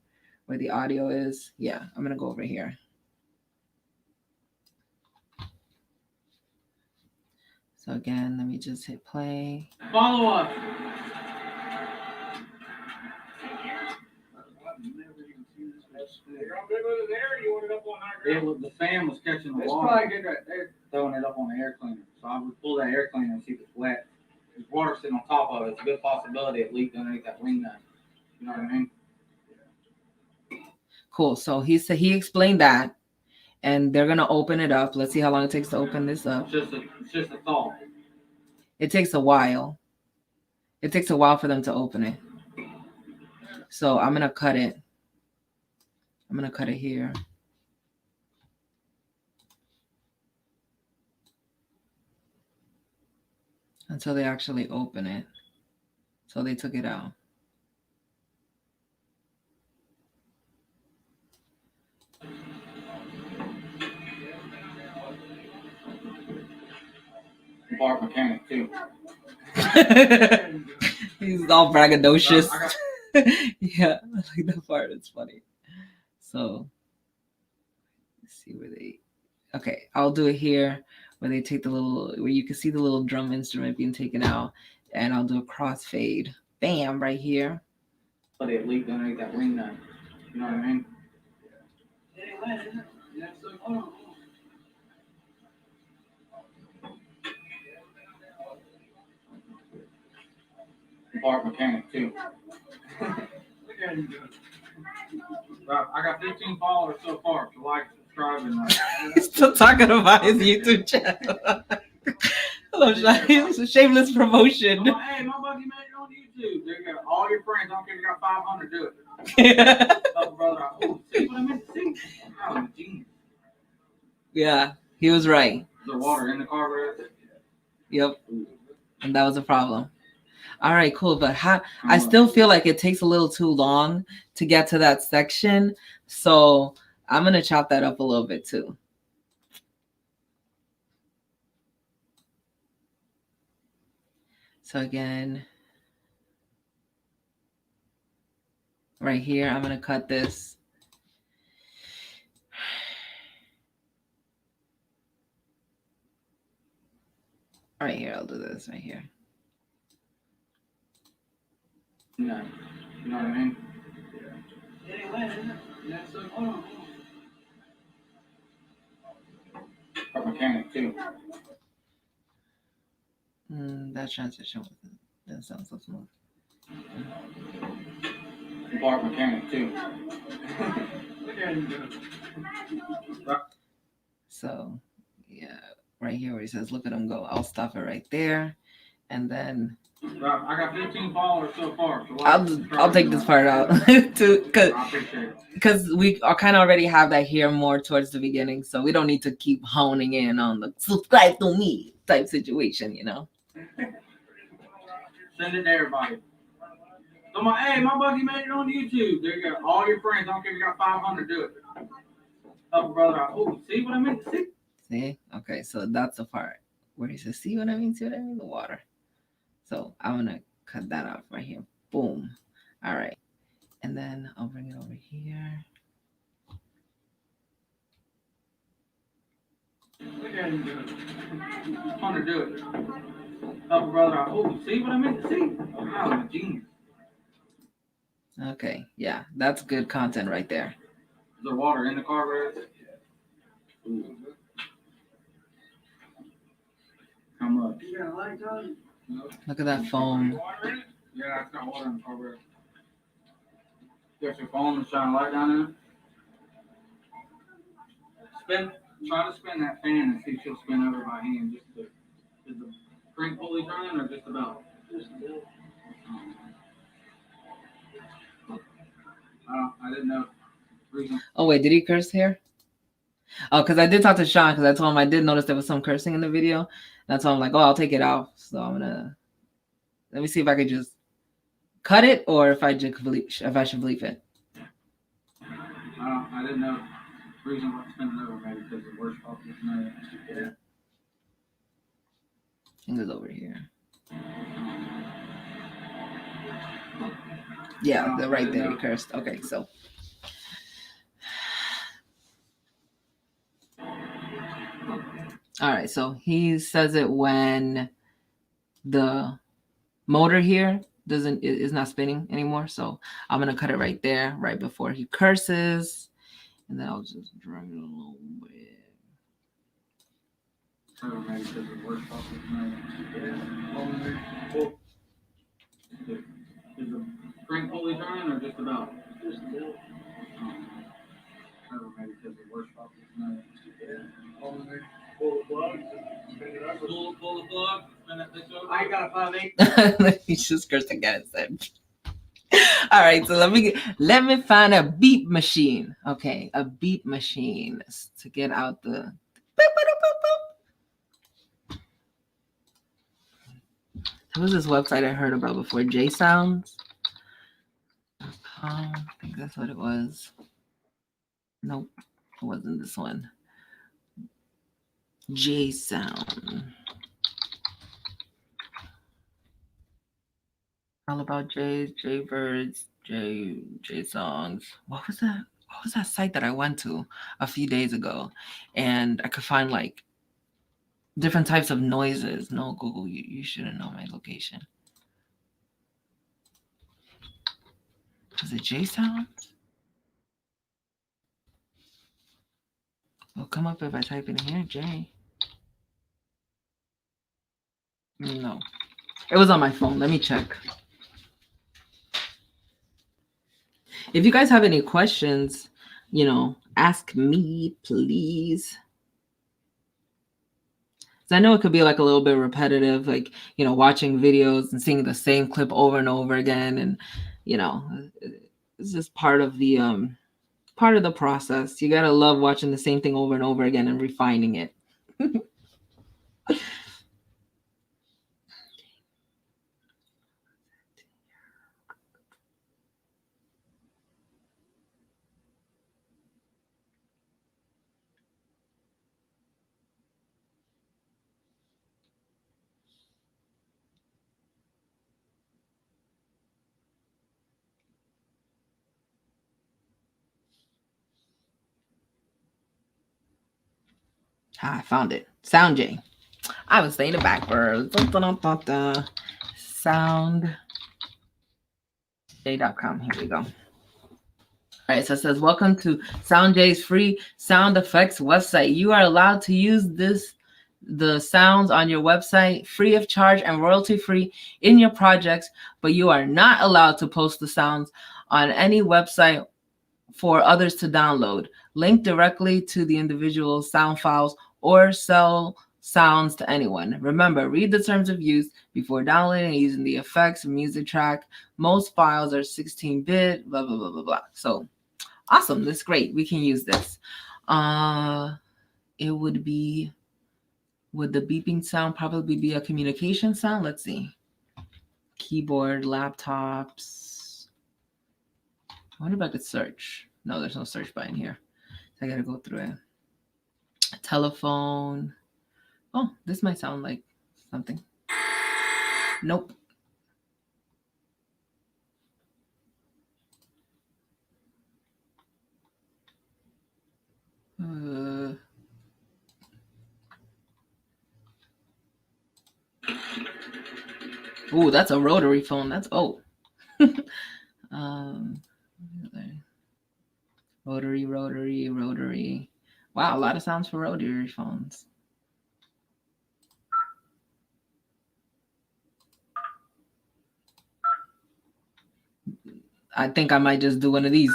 where the audio is. Yeah, I'm gonna go over here. So again, let me just hit play. Follow up. The fan was catching the water. Probably good right there. Throwing it up on the air cleaner. So I would pull that air cleaner and see if it's wet. There's water sitting on top of it. It's a good possibility it leaked underneath that wing nut. You know what I mean? Cool. So he explained that. and they're gonna open it up. Let's see how long it takes to open this up. It's just a thought. It takes a while. It takes a while for them to open it. So I'm gonna cut it. I'm gonna cut it here. Until they actually open it. So they took it out. Bar mechanic too. He's all braggadocious. Yeah, I like that part. It's funny. So let's see where they. Okay, I'll do it here where they take the little, where you can see the little drum instrument being taken out, and I'll do a crossfade. Bam, right here. But it leaked underneath that wing nut. You know what I mean? Bar mechanic too. I got 15 followers so far. So like, subscribe, and He's still talking about his YouTube channel. Hello, Shine. Shameless promotion. Hey, my buddy made it on YouTube. There you go. All your friends, I don't care if you got 500, do it. Oh, brother, see what I meant to see? Oh, I'm a genius. Yeah, he was right. Is there water in the carburetor? Yep. And that was a problem. All right, cool. But I still feel like it takes a little too long to get to that section. So I'm going to chop that up a little bit too. So again, right here, I'm going to cut this. Right here, I'll do this right here. No. You know what I mean? Bar mechanic too. That transition doesn't sound so smooth. Bar mechanic too. So yeah, right here where he says, look at him go. I'll stop it right there. And then I got 15 followers so far. So I'll take this part out too, because we are kind of already have that here more towards the beginning, so we don't need to keep honing in on the subscribe to me type situation, you know. Send it to everybody. So hey, my buddy made it on YouTube. There you go. All your friends, I don't care if you got 500, do it. Oh, brother, see what I meant to see? See? Okay, so that's the part where he says, see what I mean? See what I mean? The water. So I'm going to cut that off right here. Boom. All right. And then I'll bring it over here. Fun to do it. Oh, brother, see what I meant to see? Oh, I'm a genius. Okay, yeah, that's good content right there. Is there water in the carburetor? How much? You got a light on? No. Look at that foam. Yeah, it's got water in the carburetor. Got your phone and shine a light down there? Try to spin that fan and see if she'll spin over by hand. Is the crank pulley turning or just about? Just about. I didn't know. Oh wait, did he curse here? Oh, because I did talk to Sean because I told him I did notice there was some cursing in the video. That's why I'm like, oh, I'll take it off. So I'm gonna let me see if I could just cut it or if I should bleep it. I didn't know. Reason why spinning over maybe because the worst possible scenario. Yeah. I think it's over here. Yeah, they're right there. He cursed. Okay, so. All right, so he says it when the motor here is not spinning anymore. So I'm gonna cut it right there, right before he curses, and then I'll just drag it a little bit. Is the crank pulley turning or just about? Just about. Or maybe because the worst problem is no. Yeah. Full of plugs. Full of plugs. I ain't got a 5/8. He's just cursing again. All right, so let me find a beep machine. Okay, a beep machine to get out the. There was this website I heard about before, JSounds. I think that's what it was. Nope, it wasn't this one. JSound. All about J Birds, J songs. What was that? What was that site that I went to a few days ago, and I could find like different types of noises. No, Google, you shouldn't know my location. Was it JSound? It'll come up if I type in here, J. No, it was on my phone. Let me check. If you guys have any questions, ask me, please. I know it could be like a little bit repetitive, like, watching videos and seeing the same clip over and over again. And, it's just part of the process. You got to love watching the same thing over and over again and refining it. I found it. SoundJ. I was saying it backwards. SoundJ.com. Here we go. All right, so it says, welcome to SoundJ's free sound effects website. You are allowed to use the sounds on your website free of charge and royalty free in your projects, but you are not allowed to post the sounds on any website for others to download. Link directly to the individual sound files or sell sounds to anyone. Remember, read the terms of use before downloading and using the effects music track. Most files are 16-bit, blah, blah, blah, blah, blah. So awesome. That's great. We can use this. It would the beeping sound probably be a communication sound? Let's see. Keyboard, laptops. I wonder if I could search. No, there's no search button here. So I got to go through it. Telephone. Oh, this might sound like something. Nope. Ooh, that's a rotary phone. That's rotary. Wow, a lot of sounds for rotary phones. I think I might just do one of these.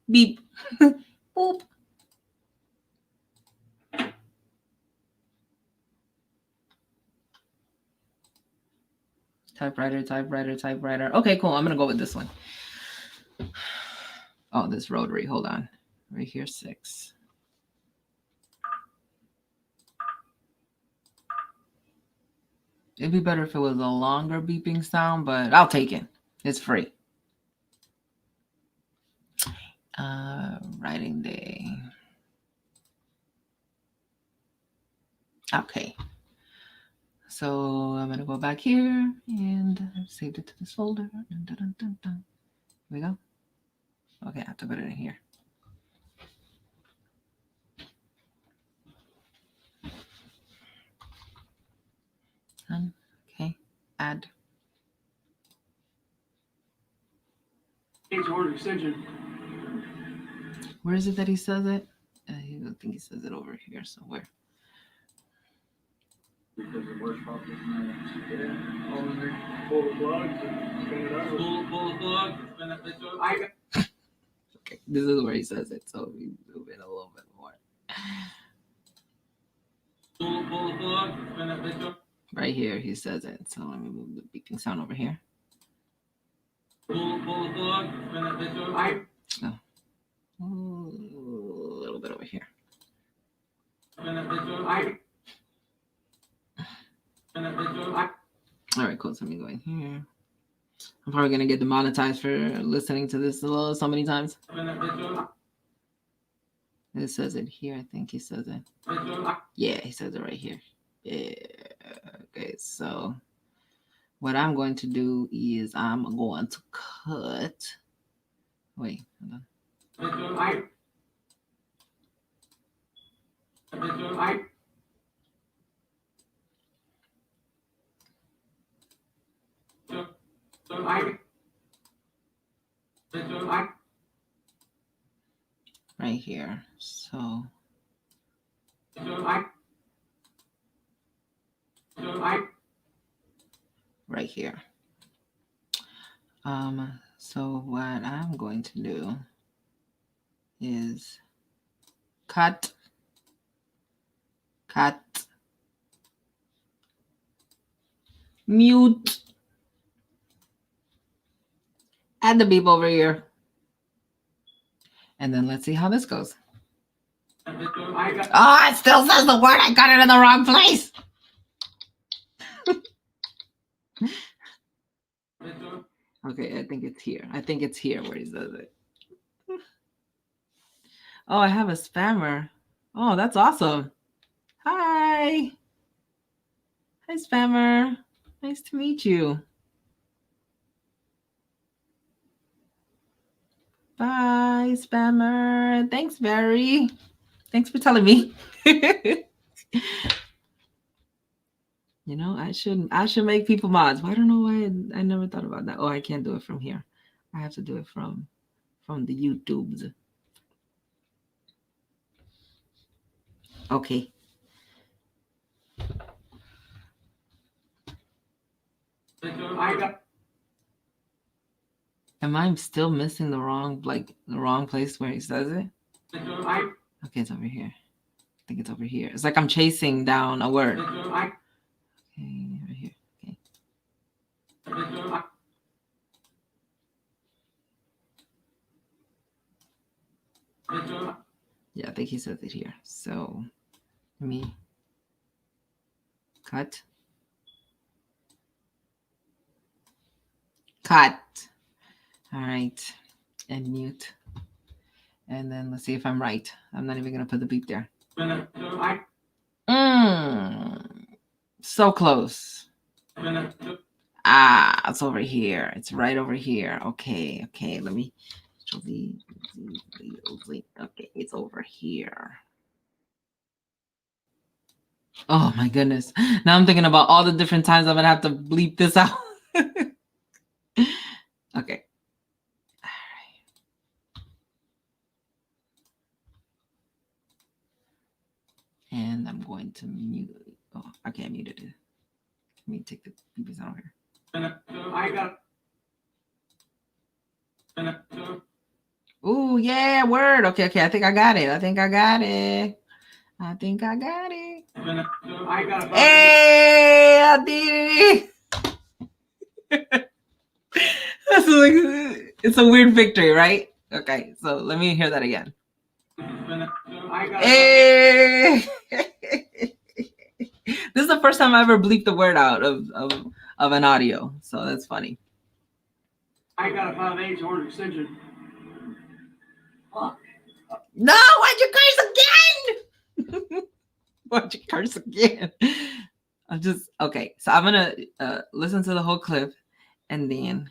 Beep. Boop. Typewriter. Okay, cool. I'm going to go with this one. Oh, this rotary. Hold on. Right here, 6. It'd be better if it was a longer beeping sound, but I'll take it. It's free. Writing day. Okay. So I'm going to go back here and I've saved it to this folder. Here we go. Okay, I have to put it in here. Okay, add. Page order extension. Where is it that he says it? I think he says it over here somewhere. Because the worst problem is no. Yeah. Full of plugs and spin it over. Full of plugs. Spin it this over. Okay. This is where he says it. So we move it a little bit more. Right here, he says it. So let me move the beeping sound over here. Oh. A little bit over here. All right, cool. So let me go in here. I'm probably gonna get demonetized for listening to this so many times. It says it here. I think he says it. Yeah, he says it right here. Yeah. Okay, so what I'm going to do is I'm going to cut. Wait, hold on. Right here. So right here. So what I'm going to do is cut, mute, add the beep over here. And then let's see how this goes. Oh, it still says the word. I got it in the wrong place. Okay, I think it's here. I think it's here where he says it. Oh, I have a spammer. Oh, that's awesome. Hi. Hi, spammer. Nice to meet you. Bye, spammer. Thanks, Barry. Thanks for telling me. You know, I should make people mods. But I don't know why I never thought about that. Oh, I can't do it from here. I have to do it from the YouTubes. Okay. Am I still missing the wrong place where he says it? Okay, it's over here. I think it's over here. It's like I'm chasing down a word. Okay, right here. Okay. Yeah, I think he says it here. So let me cut. All right. And mute. And then let's see if I'm right. I'm not even going to put the beep there. So close. Ah, it's over here. It's right over here. Okay. Let me. Okay, it's over here. Oh my goodness. Now I'm thinking about all the different times I'm going to have to bleep this out. Okay. And I'm going to mute. Oh, I can't mute it. Let me take the beeps out here. Oh, yeah, word. Okay. I think I got it. Hey, I did it. It's a weird victory, right? Okay, so let me hear that again. Hey. This is the first time I ever bleeped the word out of an audio, so that's funny. I got a 5/8 horn extension. No, why'd you curse again? Why'd you curse again? Okay. So I'm gonna listen to the whole clip, and then,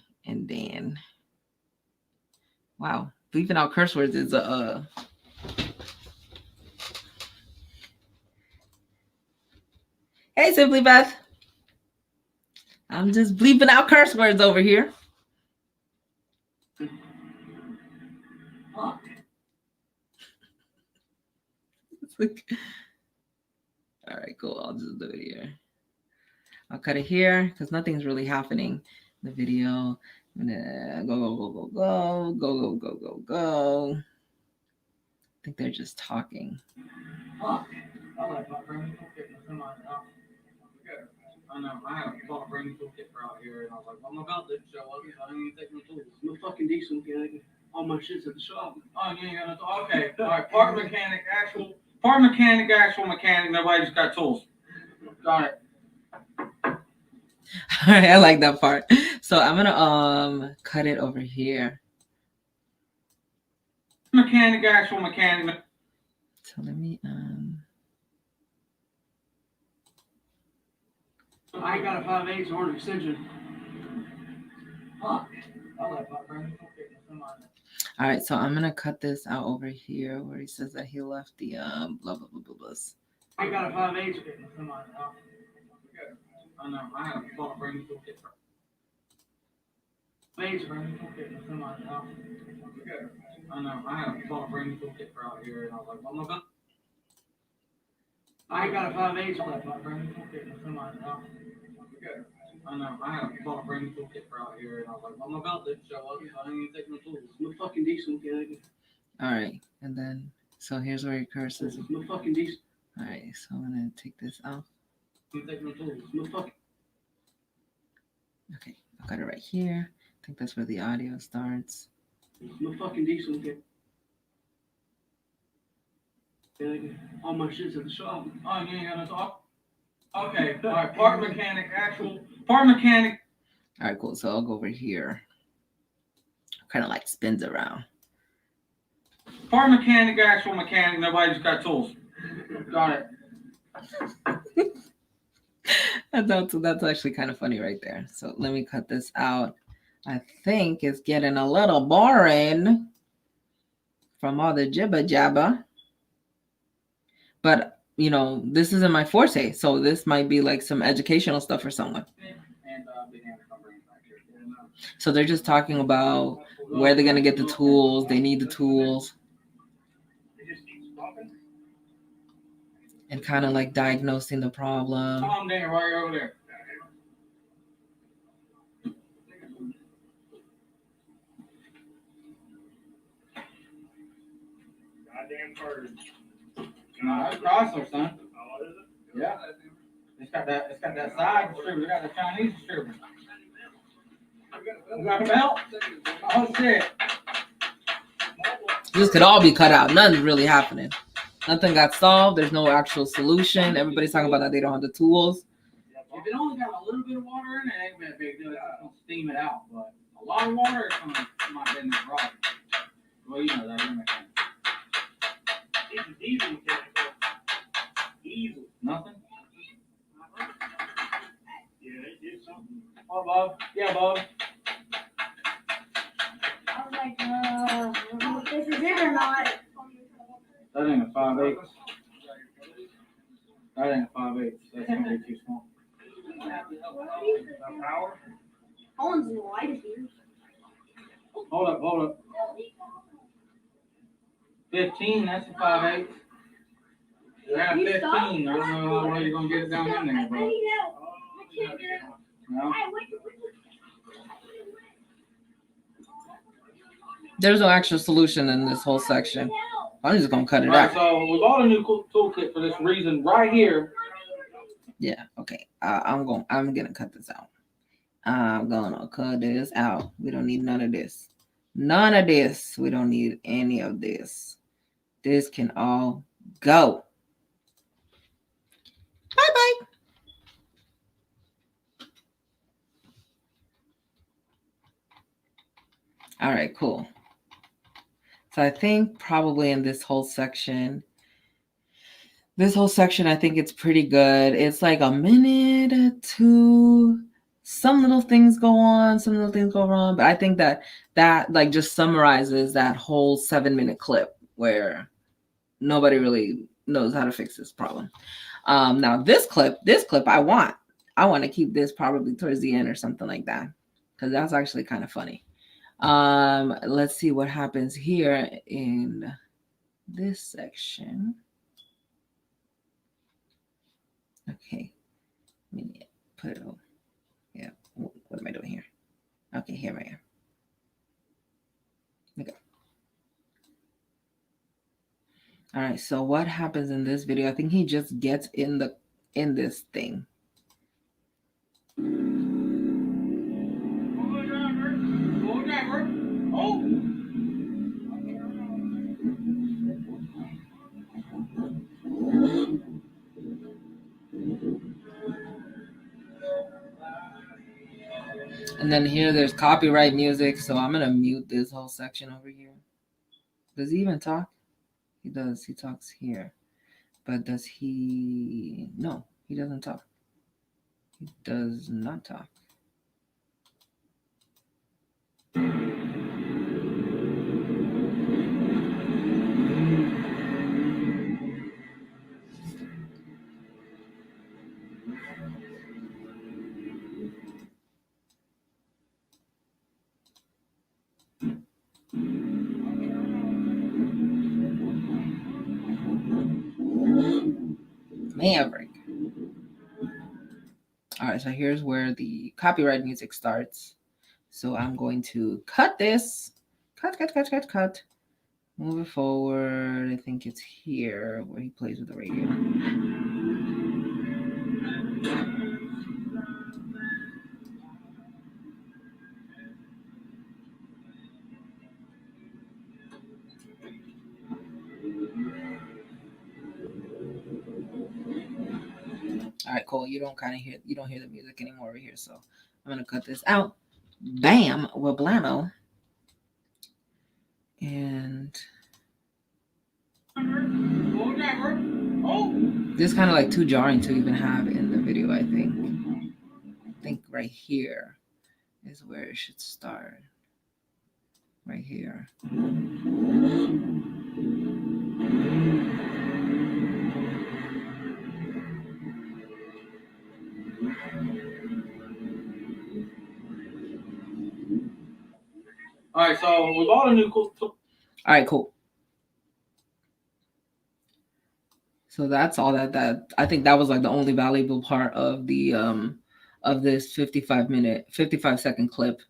wow, bleeping out curse words is Hey, Simply Beth. I'm just bleeping out curse words over here. All right, cool. I'll just do it here. I'll cut it here because nothing's really happening in the video. Go. I think they're just talking. Fuck. I like my brand new toolkit. I know. I had a brand new toolkit for out here, and I was like, well, my belt didn't show up, so I didn't even take my tools. I'm a fucking diesel mechanic. All my shit's at the shop. Oh, you ain't got no tools. Okay. All right. Part mechanic, actual mechanic. Nobody just got tools. Got it. All right, I like that part. So I'm gonna cut it over here. Mechanic, actual mechanic. So let me I got a 5/8 horn extension. Fuck. I like my brand new toolkit. all right, so I'm gonna cut this out over here where he says that he left the blah blah blah blah blah. I got a 5/8. I know. I had a brand new toolkit for. I know. I had a brand new toolkit for out here, and I was like, well, my belt. I got a 5/8. I know. I had a brand new toolkit for out here, and I was like, well, my belt didn't show up, so I didn't even take my tools. I'm a fucking diesel mechanic. All right, and then so here's where he curses. I'm a fucking diesel. All right, so I'm gonna take this out. I didn't take my tools. I'm a fucking. Okay, I'll cut it right here. I think that's where the audio starts. I'm a fucking diesel mechanic. All my shit's at the shop. Oh, you ain't got no tools. Okay. All right. Part mechanic, part mechanic. All right, cool. So I'll go over here. Kind of like spins around. Part mechanic, actual mechanic. Nobody just got tools. Got it. That's actually kind of funny right there. So let me cut this out. I think it's getting a little boring from all the jibber jabber. But, you know, this isn't my forte. So this might be like some educational stuff for someone. So they're just talking about where they're going to get the tools. They need the tools. And kind of like diagnosing the problem. Calm down while you're over there. Goddamn bird. No, that's Chrysler, son. Oh, is it? Yeah. It's got that side distributor. It got the Chinese distributor. You got a belt? Oh shit. This could all be cut out. Nothing's really happening. Nothing got solved. There's no actual solution. Everybody's talking about that they don't have the tools. If it only got a little bit of water in it, it ain't been a big deal. It's gonna steam it out. But a lot of water, it's gonna come out in the rock. Well, you know that. You know that. He's a diesel mechanic. Diesel. Nothing? Yeah, they did something. Oh, Bob. Yeah, Bob. I was like, I don't know if this is it or not. That ain't a 5/8. That ain't a 5/8. That's gonna be too small. Power? Owen's in the lightest here. Hold up. 15, that's a 5/8. Yeah, 15. I don't know how well you're gonna get it down in there, I but need help. I can't get it. no. Hey, wait. There's no actual solution in this whole section. I'm just gonna cut it Right, out. so we bought a new toolkit for this reason right here. Yeah. Okay. I'm gonna cut this out. I'm gonna cut this out. We don't need none of this. None of this. We don't need any of this. This can all go. Bye bye. All right, cool. So I think probably in this whole section, I think it's pretty good. It's like a minute to some little things go on, some little things go wrong. But I think that like just summarizes that whole 7-minute clip where nobody really knows how to fix this problem. Now this clip, I want to keep this probably towards the end or something like that, because that's actually kind of funny. Let's see what happens here in this section. Okay, let me put it over. Yeah, what am I doing here? Okay, here I am. All right, so what happens in this video? I think he just gets in this thing. And then here there's copyright music, so I'm gonna mute this whole section over here. Does he even talk? He does. He talks here. But does he? No, he doesn't talk. He does not talk. Maverick. All right, so here's where the copyright music starts. So I'm going to cut this. Cut. Move it forward. I think it's here where he plays with the radio. All right, cool. You don't hear the music anymore over here, so I'm gonna cut this out. Bam, wablamo. And this is kind of like too jarring to even have in the video, I think. I think right here is where it should start. Right here. All right, so we bought a new cool. All right, cool. So that's all that I think that was like the only valuable part of the of this 55-second clip.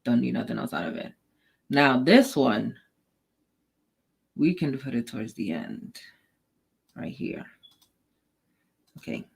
Don't need nothing else out of it. Now this one, we can put it towards the end, right here. Okay.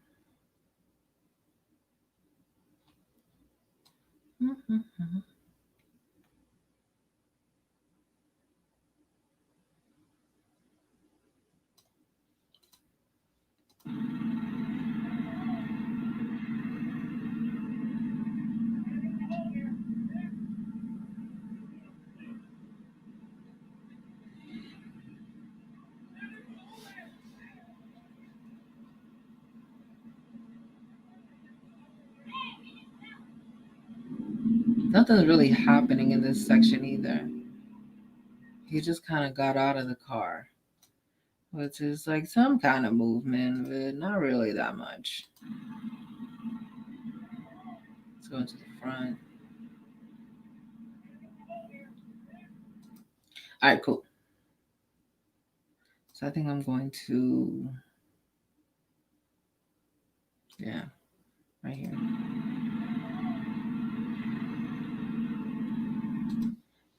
Nothing's really happening in this section either. He just kind of got out of the car, which is like some kind of movement, but not really that much. Let's go into the front. All right, cool. So I think I'm going to, yeah, right here.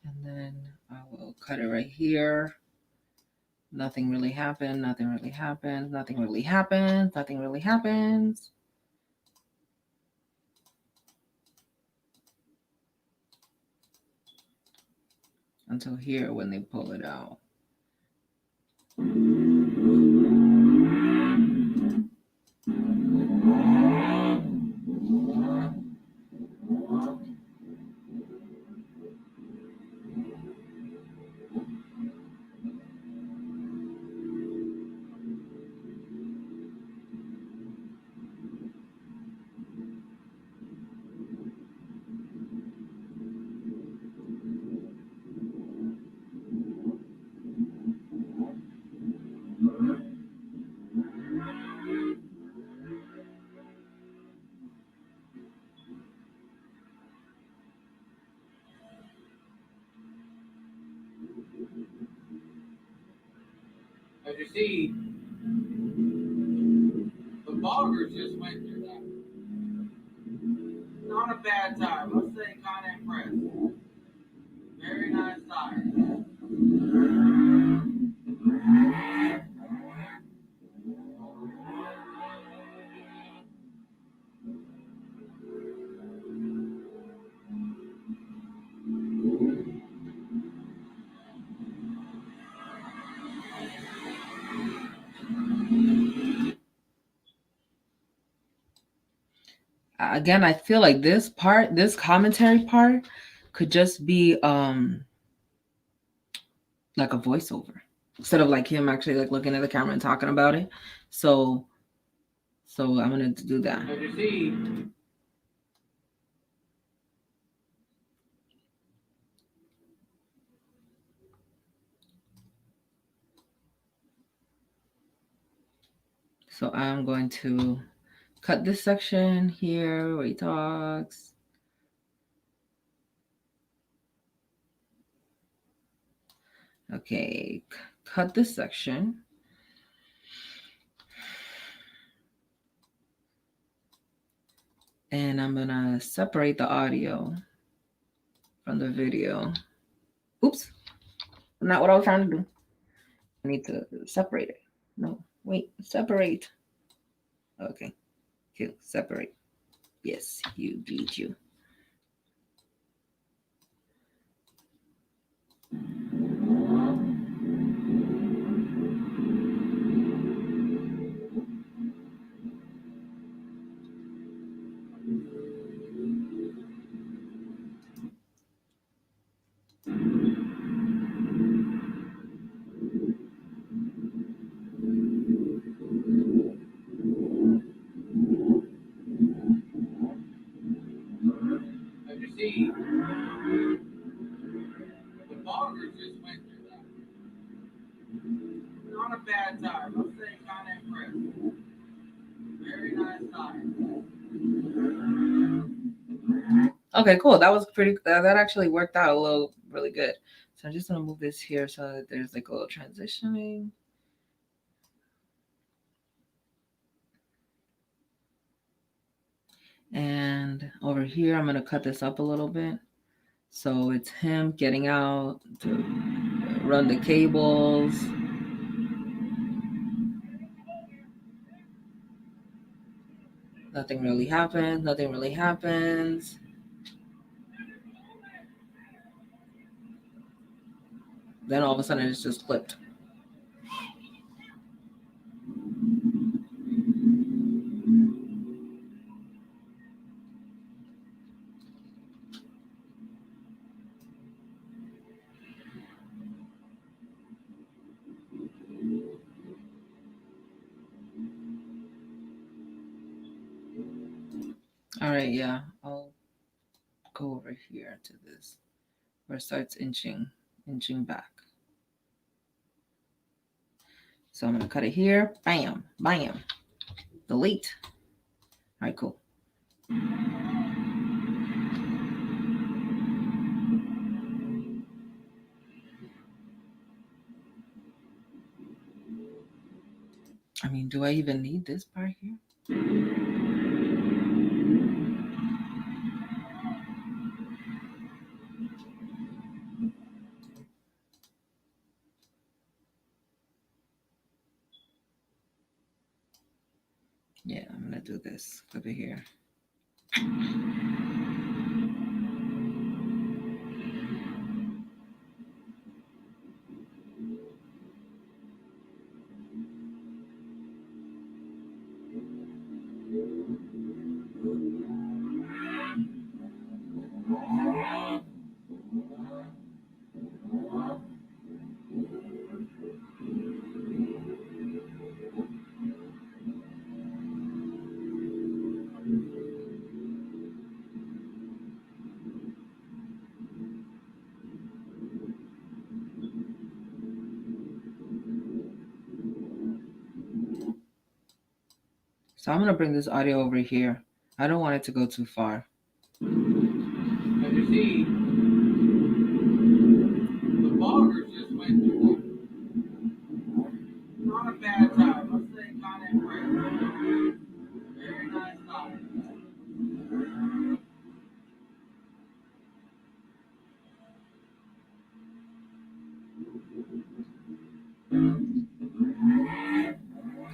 And then I will cut it right here. Nothing really happened. Nothing really happens. Nothing really happens. Nothing really happens. Until here when they pull it out. As you see, the boggers just went through that. Not a bad time. Let's say kind of impressed. Very nice tire. Again, I feel like this commentary part could just be like a voiceover instead of like him actually like looking at the camera and talking about it. So I'm gonna do that. As you see, So I'm going to cut this section here where he talks. Okay, cut this section. And I'm gonna separate the audio from the video. Oops, not what I was trying to do. I need to separate it. No, wait, separate. Okay, cool, separate. Yes, you delete you. as you see, the boggers just went through that. Not a bad time. I'll say kind of impressive. Very nice time. Okay, cool. That was pretty. That actually worked out really good. So I'm just gonna move this here so that there's like a little transitioning. And over here, I'm gonna cut this up a little bit. So it's him getting out to run the cables. Nothing really happens. Nothing really happens. Then all of a sudden it's just flipped. All right, yeah, I'll go over here to this where it starts inching back. So I'm gonna cut it here. Bam, bam. Delete. All right, cool. I mean, do I even need this part here? Yeah, I'm gonna do this over here. So I'm gonna bring this audio over here. I don't want it to go too far. As you see, the boggers just went through that. Not a bad time. I'll say kind of impressive. Very nice time.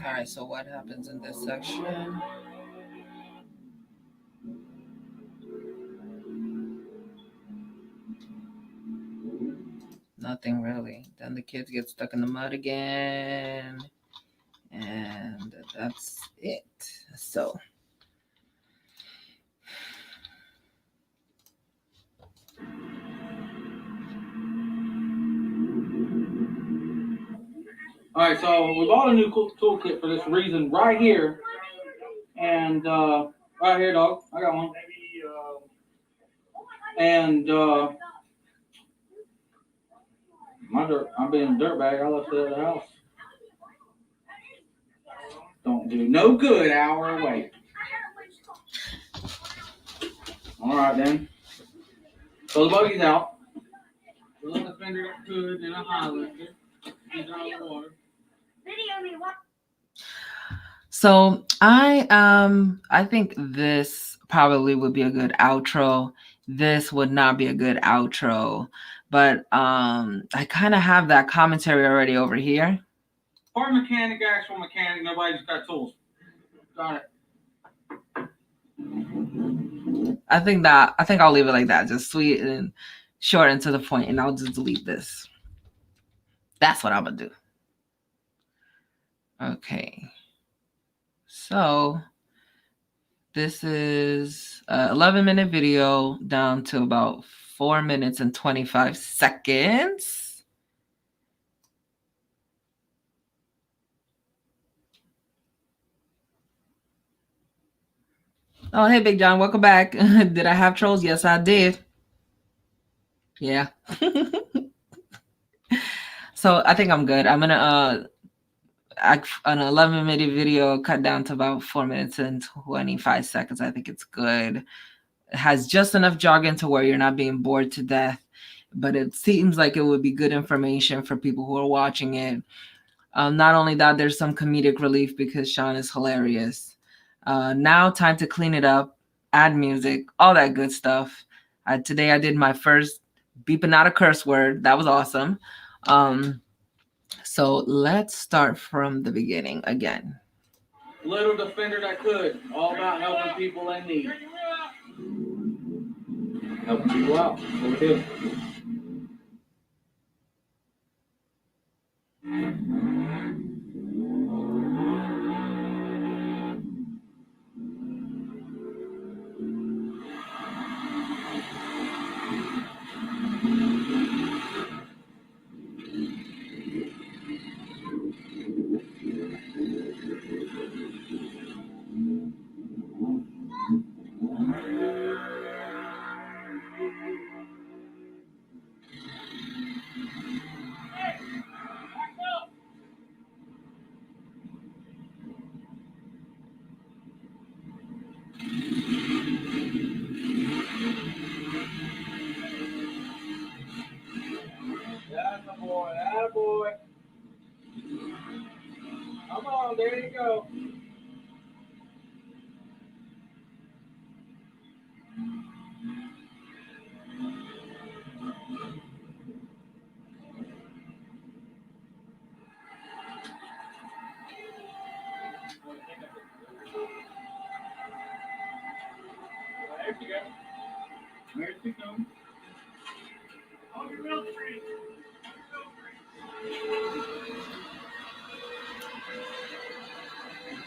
All right, so what happens in this section? Nothing really. Then the kids get stuck in the mud again. And that's it. So All right, so we bought a new toolkit for this reason right here, and right here, dog. I got one. Maybe, And I'm being a dirtbag. I left it at the house. Don't do no good hour away. All right then. So the buggy's out. The little fender that could and a Highlander. He's out of the water. Video me what? So I think this probably would be a good outro. This would not be a good outro, but I kind of have that commentary already over here. Part mechanic, actual mechanic. Nobody just got tools. Got it. I think I'll leave it like that, just sweet and short and to the point, and I'll just delete this. That's what I'm gonna do. Okay. So this is an 11-minute video down to about 4 minutes and 25 seconds. Oh, hey, Big John, welcome back. Did I have trolls? Yes, I did. Yeah. So I think I'm good. I'm gonna an 11-minute video cut down to about 4 minutes and 25 seconds. I think it's good. It has just enough jargon to where you're not being bored to death, but it seems like it would be good information for people who are watching it. Not only that, there's some comedic relief because Sean is hilarious. Now time to clean it up, add music, all that good stuff. Today I did my first beeping out a curse word. That was awesome. So let's start from the beginning again. Little defender that could. All about helping people in need. Helping people out. That's what we do. Attaboy, attaboy. Come on, there you go. There you go. There she comes. on your milk tree.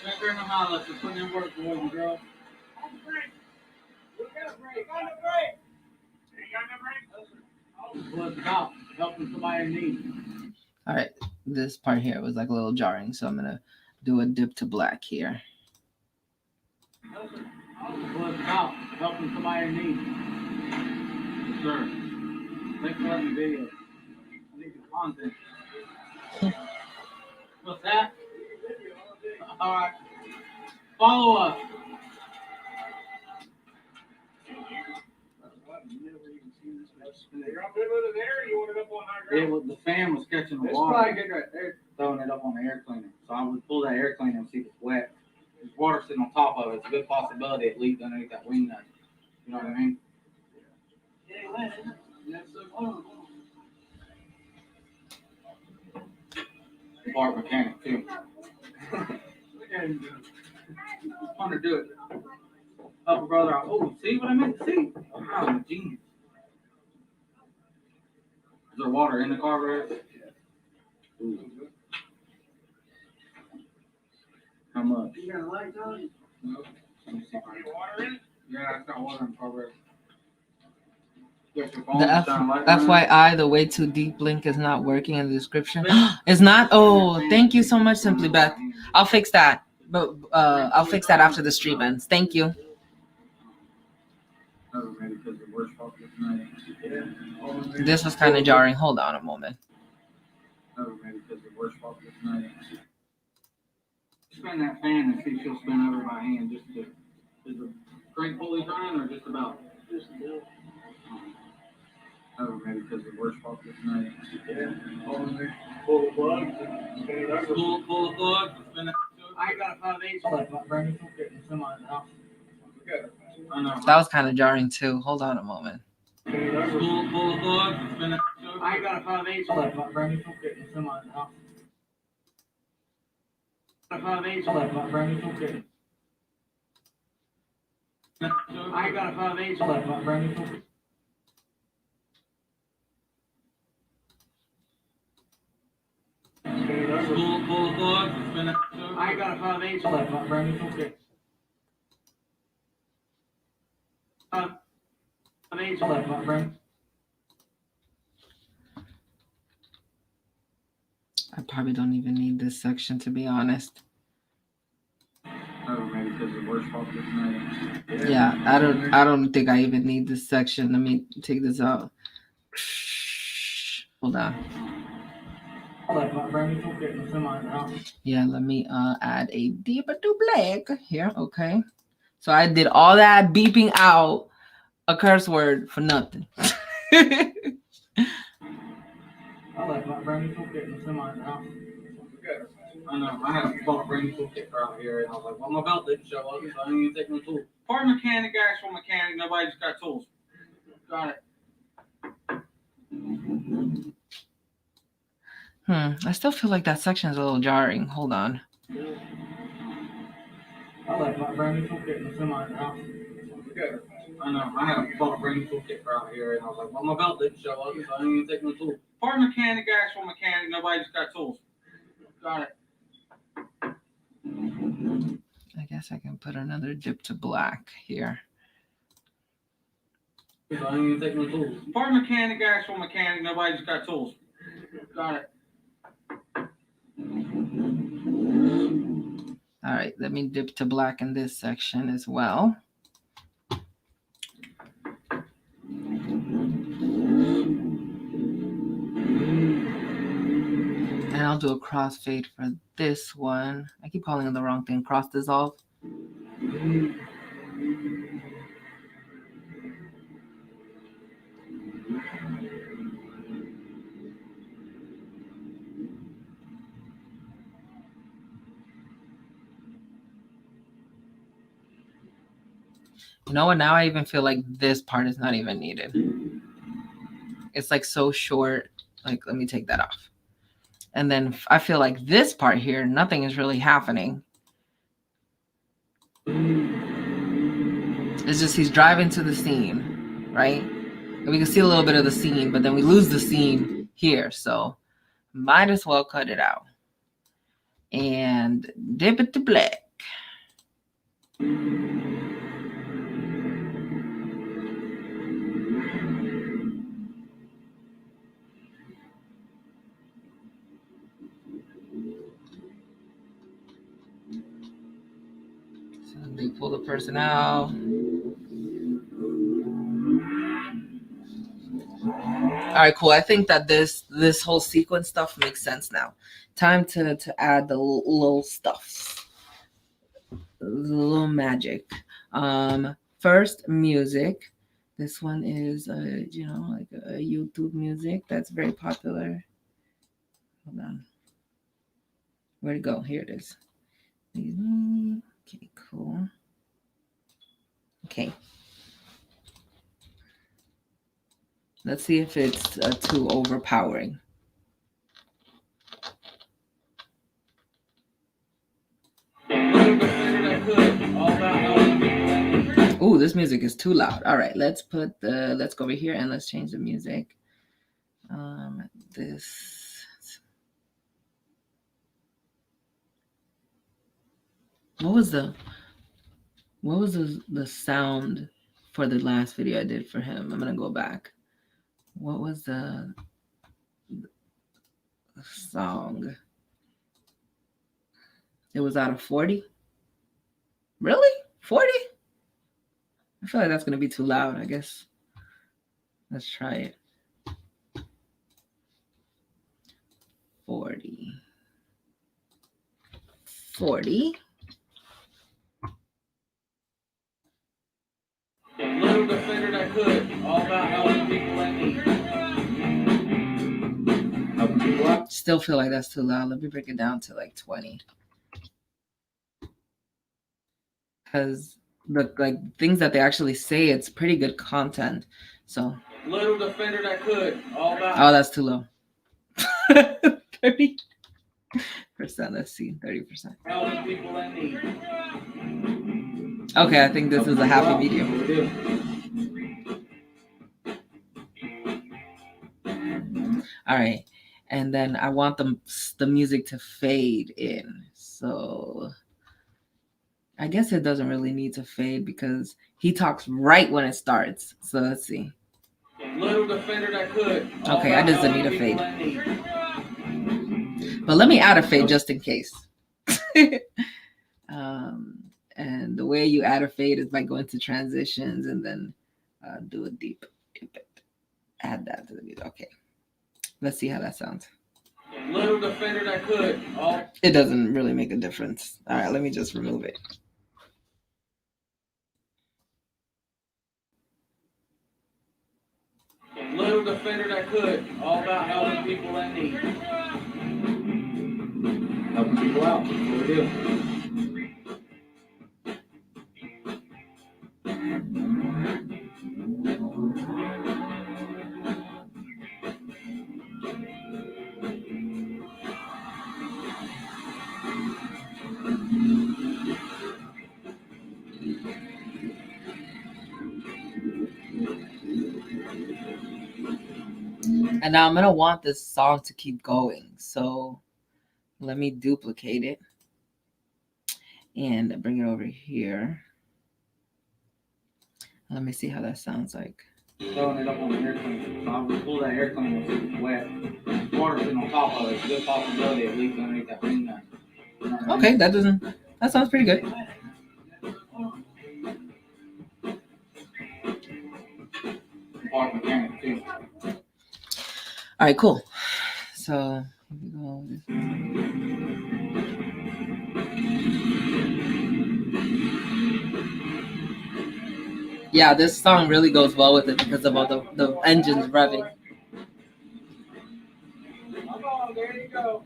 Right there in the highlights. You're putting in work, boys and girls. On the break. Look at the break. On the break. You got no break? Well, it's about helping somebody in need. All right, this part here was like a little jarring, so I'm gonna do a dip to black here. Well, it's about helping somebody in need. Yes, sir. Thanks for letting me video. I need the content. What's that? All right. Follow us. You're up good with it there, or you want it up on high It ground? was, the fan was catching the It's water. probably good right there. Throwing it up on the air cleaner. So I would pull that air cleaner and see if it's wet. There's water sitting on top of it. It's a good possibility it leaked underneath that wing nut. You know what I mean? Bart mechanic too. Fun to do it. Help a brother out. Oh, see what I meant to see? Wow, I'm a genius. Is there water in the carburetor? Ooh. How much? You got a light on? No. Let me see. Any water in it? Yeah, it's got water in the carburetor. Guess your phone The just turned light running. FYI, the way too deep link is not working in the description. It's not. Oh, thank you so much, Simply Beth. I'll fix that. But I'll fix that after the stream ends. Thank you. This was kind of jarring. Hold on a moment. Spin that fan and see if she'll spin over by hand. Is the crank pulley turning or just about? Just about. Oh, maybe because the worst part of the night. Pull the plug, spin it over. Pull the plug, spin it. I ain't got a 5/8. Like my brand new getting some on the house. I know. That was kind of jarring too. Hold on a moment. Spin it over. Pull the plug, spin it. I ain't got a 5/8. Like my brand new getting some on the house. A 5/8. Like my brand new getting. I ain't got a 5/8. Like my brand new. Spin it over. Pull the plug, spin it. I ain't got a 5/8. Like my brand new getting. 5/8. Like my brand. I probably don't even need this section, to be honest. Oh, maybe because the worst part of the night. Yeah, I don't think I even need this section. Let me take this out. Hold on. Like my brand new getting some on the house. Yeah, let me add a deeper to black here. Okay. So I did all that beeping out a curse word for nothing. I like my brand new getting some on the house. I know. I had a brand new toolkit out here, and I was like, well, my belt didn't show up, so I didn't even take my tool. Part mechanic, actual mechanic, nobody just got tools. Got it. I still feel like that section is a little jarring. Hold on. I like my brand new toolkit some on the house. I know. I had a brand new toolkit out here, and I was like, well, my belt didn't show up, so I didn't even take my tool. Part mechanic, actual mechanic, nobody just got tools. Got it. I guess I can put another dip to black here. So I didn't even take my tools. Part mechanic, actual mechanic, nobody just got tools. Got it. All right, let me dip to black in this section as well. And I'll do a crossfade for this one. I keep calling it the wrong thing. Cross dissolve. You know what? Now I even feel like this part is not even needed. It's like so short. Like, let me take that off. And then I feel like this part here, nothing is really happening. It's just he's driving to the scene, right? And we can see a little bit of the scene, but then we lose the scene here. So might as well cut it out. And dip it to black. So they pull the person out. All right, cool. I think that this whole sequence stuff makes sense now. Time to add the little stuff, the little magic. First, music. This one is like a YouTube music that's very popular. Hold on. Where'd it go? Here it is. Okay, cool. Okay. Let's see if it's too overpowering. Ooh, this music is too loud. All right, let's go over here and let's change the music. What was the sound for the last video I did for him? I'm gonna go back. what was the song? It was out of 40. Really? 40? I feel like that's gonna be too loud, I guess. Let's try it. 40. 40. Little defender that could. All about helping people in need. Helping people out. Still feel like that's too loud. Let me break it down to like 20. Because the like things that they actually say, it's pretty good content. So Little defender that could. All about. oh, that's too low. 30%. Let's see, 30%. Helping people in need. Okay, I think this is a happy video. All right, and then I want the music to fade in. So I guess it doesn't really need to fade because he talks right when it starts. So let's see. Little defender that could. Okay, I just need a fade. But let me add a fade just in case. And the way you add a fade is by going to transitions and then do a deep add that to the video. Okay, let's see how that sounds. Little defender that could. It doesn't really make a difference. All right, let me just remove it. Little defender that could. All about helping people in need. Helping people out. That's what we do. And now I'm going to want this song to keep going. So let me duplicate it and bring it over here. Let me see how that sounds like. Throwing it up on the air cleaner. So I'm going to pull that air cleaner so it's wet. Water's been on top of it. It's a good possibility it leaks underneath that ring there. Okay, that sounds pretty good. Park mechanic too. All right, cool. So here we go. Yeah, this song really goes well with it because of all the engines revving. Come on, there you go.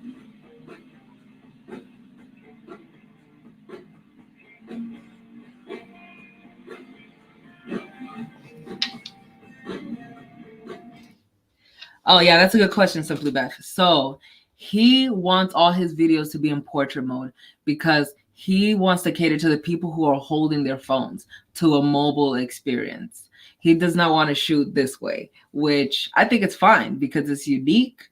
Oh, yeah, that's a good question, Simply Beth. So he wants all his videos to be in portrait mode because he wants to cater to the people who are holding their phones to a mobile experience. He does not want to shoot this way, which I think it's fine because it's unique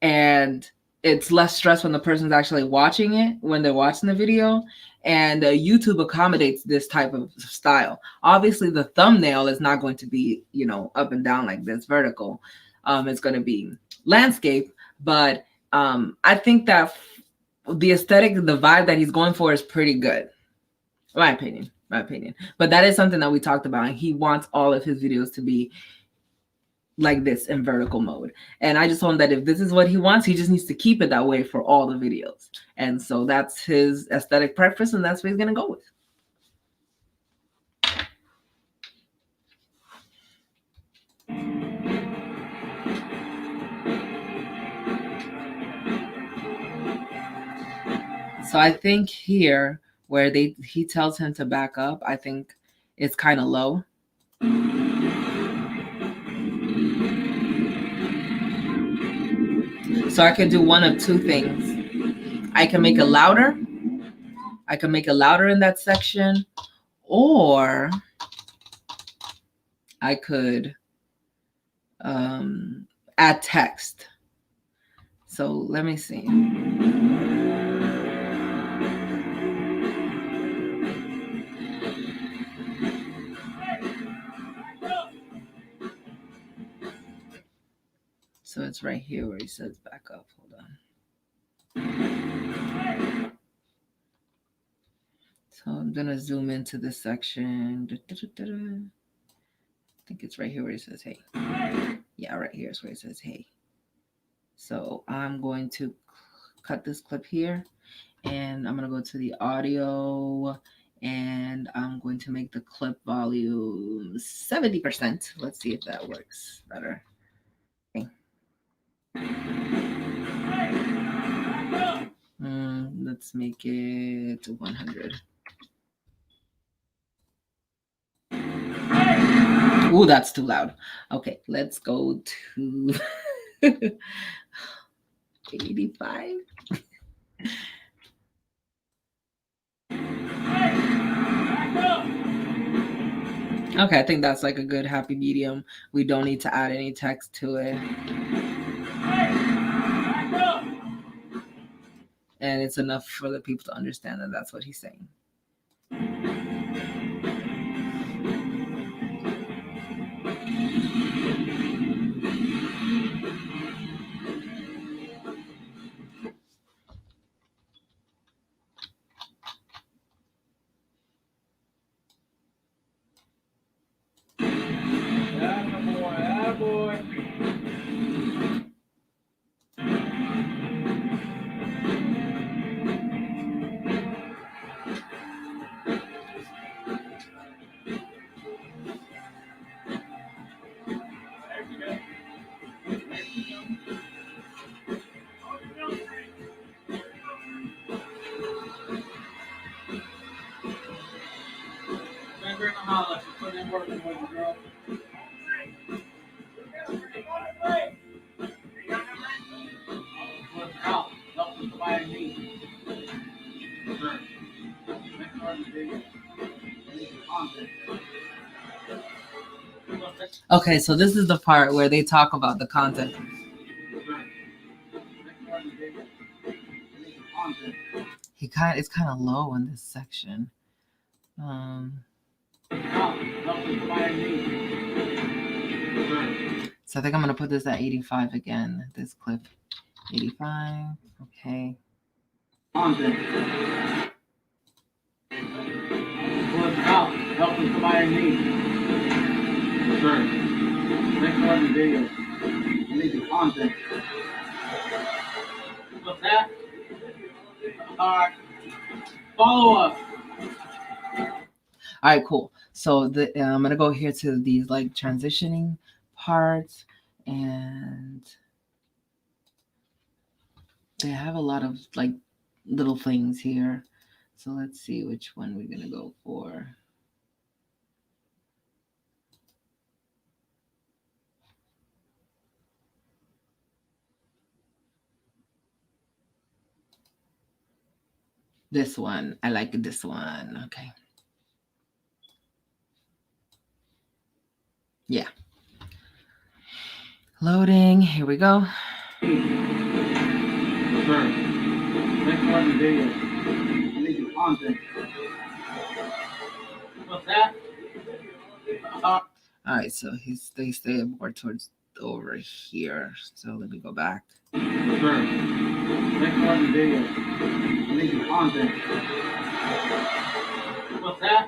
and it's less stress when the person's actually watching it, when they're watching the video. And YouTube accommodates this type of style. Obviously, the thumbnail is not going to be, up and down like this, vertical. It's going to be landscape, but I think that the aesthetic, the vibe that he's going for is pretty good. My opinion. But that is something that we talked about. And he wants all of his videos to be like this in vertical mode. And I just told him that if this is what he wants, he just needs to keep it that way for all the videos. And so that's his aesthetic preference, and that's what he's going to go with. So I think here where he tells him to back up, I think it's kind of low. So I can do one of two things. I can make it louder. I can make it louder in that section, or I could add text. So let me see. So it's right here where he says back up. Hold on. So I'm gonna zoom into this section. I think it's right here where it says hey. Yeah, right here is where it says hey. So I'm going to cut this clip here, and I'm gonna go to the audio, and I'm going to make the clip volume 70%. Let's see if that works better. Okay. Let's make it 100. Ooh, that's too loud. Okay, let's go to 85. Okay, I think that's like a good happy medium. We don't need to add any text to it. And it's enough for the people to understand that that's what he's saying. Okay, so this is the part where they talk about the content. It's kind of low in this section. So I think I'm gonna put this at 85 again. This clip, 85. Okay. Content. Helping somebody in need. Sure. Next one in the video. You need the content. What's that? Alright. Follow up. All right, cool. So I'm gonna go here to these like transitioning parts, and they have a lot of like little things here. So let's see which one we're gonna go for. This one. I like this one. Okay. Yeah. Loading. Here we go. Sure. Next one in the video. You need the content. What's that? All right, so they stay more towards over here. So let me go back. Sure. Next one in the video. You need the content. What's that?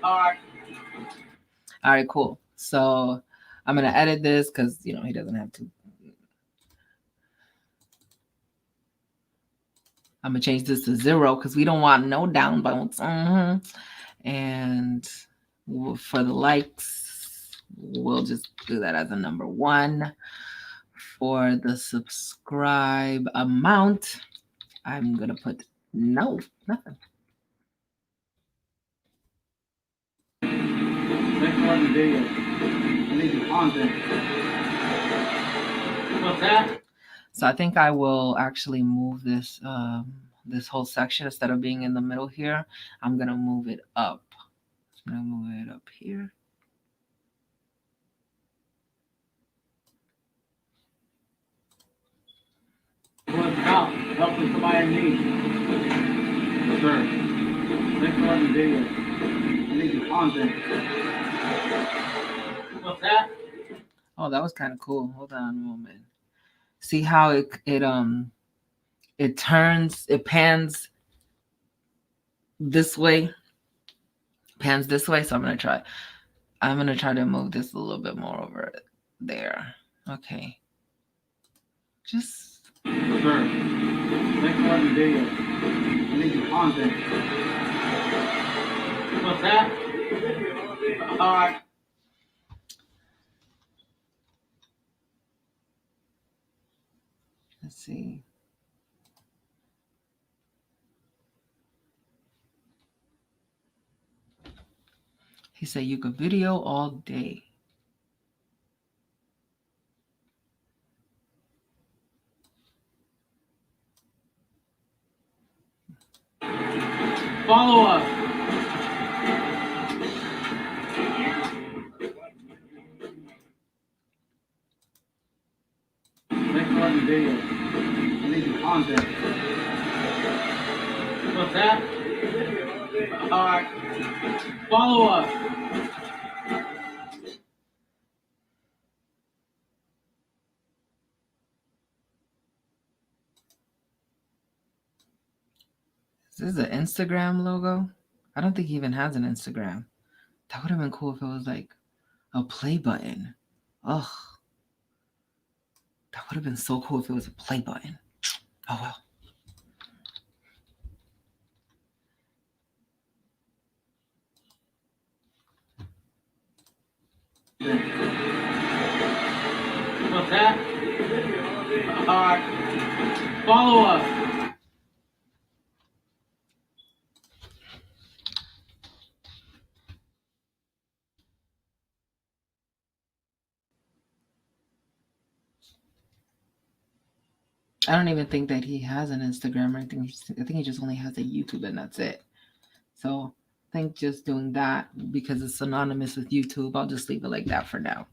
All right, cool. So I'm gonna edit this because he doesn't have to. I'm gonna change this to 0 because we don't want no down bounce. And for the likes, we'll just do that as a number 1. For the subscribe amount, I'm gonna put nothing. Next one in the video. You need the content. What's that? So I think I will actually move this this whole section. Instead of being in the middle here, I'm gonna move it up. I'm gonna move it up here. What's out? Helping somebody in need. Sure. Next one in the video. You need the content. What's that? Oh, that was kind of cool. Hold on a moment. See how it turns, it pans this way, So I'm gonna try to move this a little bit more over there. Okay. Just Sir, thanks for watching the video. I need your content. What's that? All right. let's see. He said you could video all day. Follow us. Thanks for watching the video. I need your content. What's that? All right. Follow us. Is this an Instagram logo? I don't think he even has an Instagram. That would have been cool if it was like a play button. Ugh. That would have been so cool if it was a play button. Oh well. What's that? All right. Follow us. I don't even think that he has an Instagram or anything. I think he just only has a YouTube and that's it. So I think just doing that, because it's synonymous with YouTube, I'll just leave it like that for now.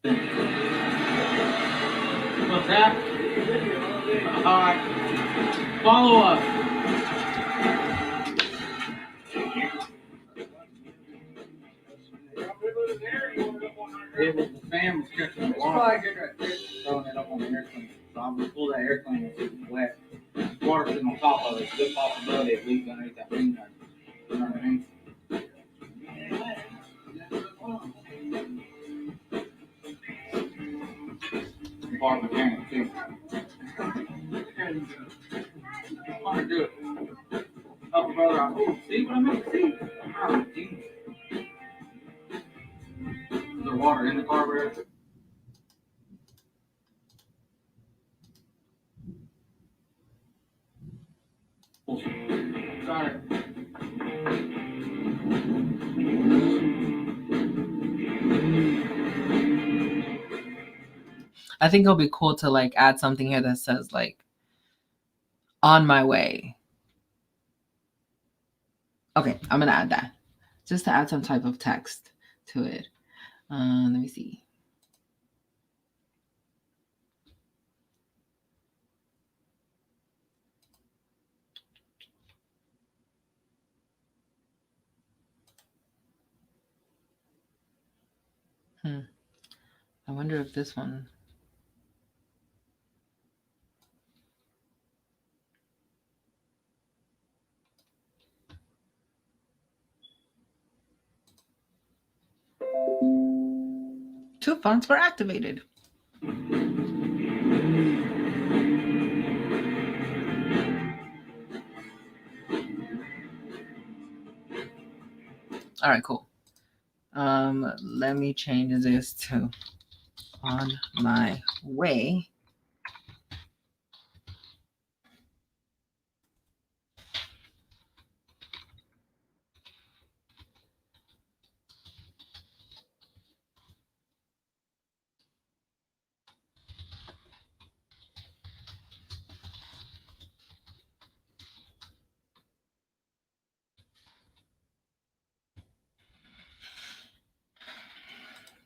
What's that? All right. Follow us. It was the fan was catching the water. Throwing it up on the air cleaner. So I'm gonna pull that air cleaner so it's wet. Water sitting on top of it. Good possibility it leaks underneath that ring there. You know what I mean? Bar mechanic too. I'm gonna do it. Help a brother out. Oh, see what I meant to see? Oh, geez. Is there water in the carburetor? Sorry. I think it'll be cool to like add something here that says like on my way. Okay, I'm gonna add that just to add some type of text to it. Let me see. I wonder if this one. Two fonts were activated. All right, cool. Let me change this to on my way.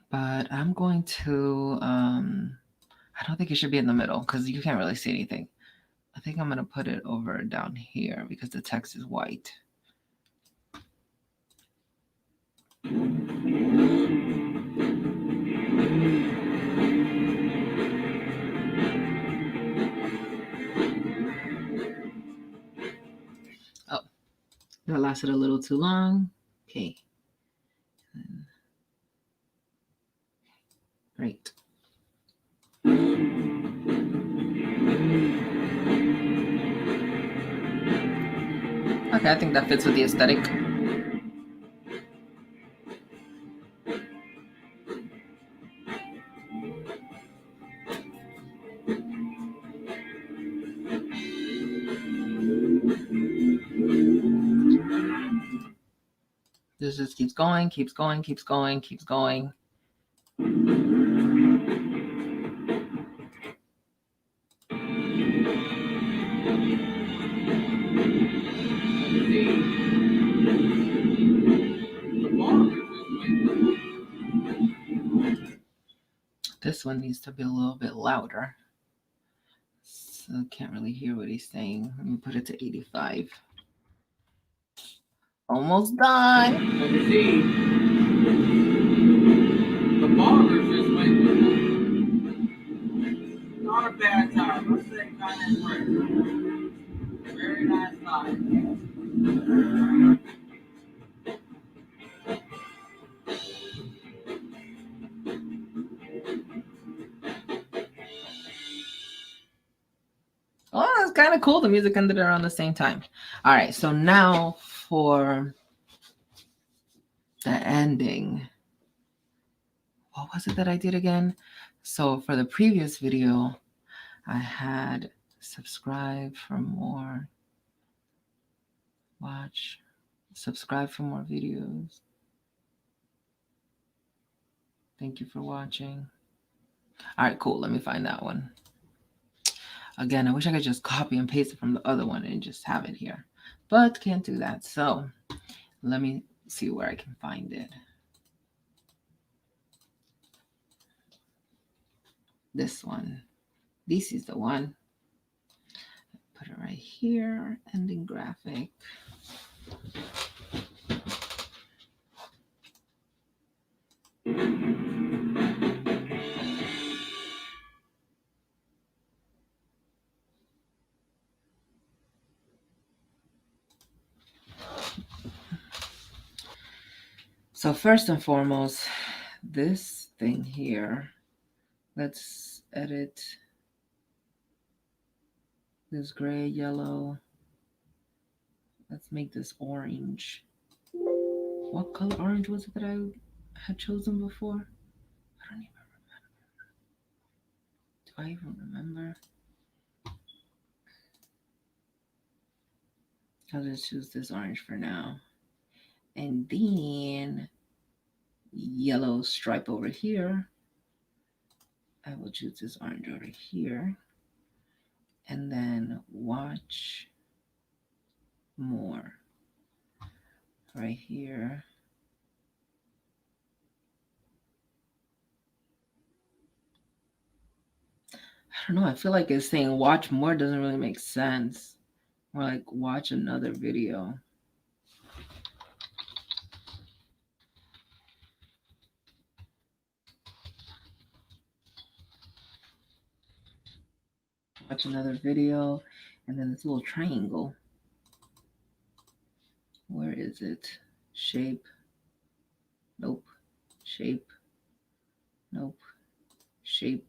But I'm going to, I don't think it should be in the middle because you can't really see anything. I think I'm going to put it over down here because the text is white. lasted a little too long. Okay. Great. Okay, I think that fits with the aesthetic. This just keeps going, keeps going, keeps going, keeps going. This one needs to be a little bit louder. So I can't really hear what he's saying. Let me put it to 85. Almost done. As you see, the boggers just went not a bad time. Let's say kind of fresh. Very nice time. Oh, it's kind of cool. The music ended around the same time. All right, so now for the ending. What was it that I did again? So for the previous video, I had subscribe for more, watch, subscribe for more videos. Thank you for watching. All right, cool. Let me find that one. Again, I wish I could just copy and paste it from the other one and just have it here, but can't do that. So let me see where I can find it. This one. This is the one. Put it right here, ending graphic. So first and foremost, this thing here, let's edit this gray, yellow. Let's make this orange. What color orange was it that I had chosen before? I don't even remember. Do I even remember? I'll just choose this orange for now. And then yellow stripe over here. I will choose this orange over here. And then watch more right here. I don't know. I feel like it's saying watch more doesn't really make sense. More like watch another video. Watch another video, and then this little triangle. Where is it? Shape. Nope. Shape. Nope. Shape.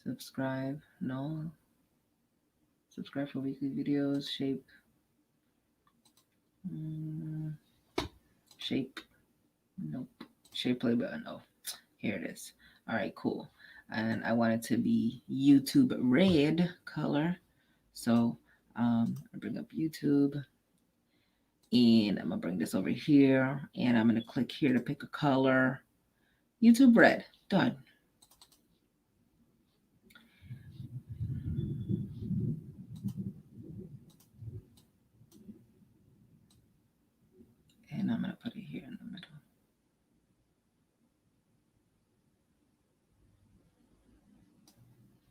Subscribe. No. Subscribe for weekly videos. Shape. Shape. Nope. Shape play button. Oh, here it is. All right, cool. And I want it to be YouTube red color. So I bring up YouTube, and I'm gonna bring this over here, and I'm gonna click here to pick a color. YouTube red. Done. And I'm gonna put it here in the middle.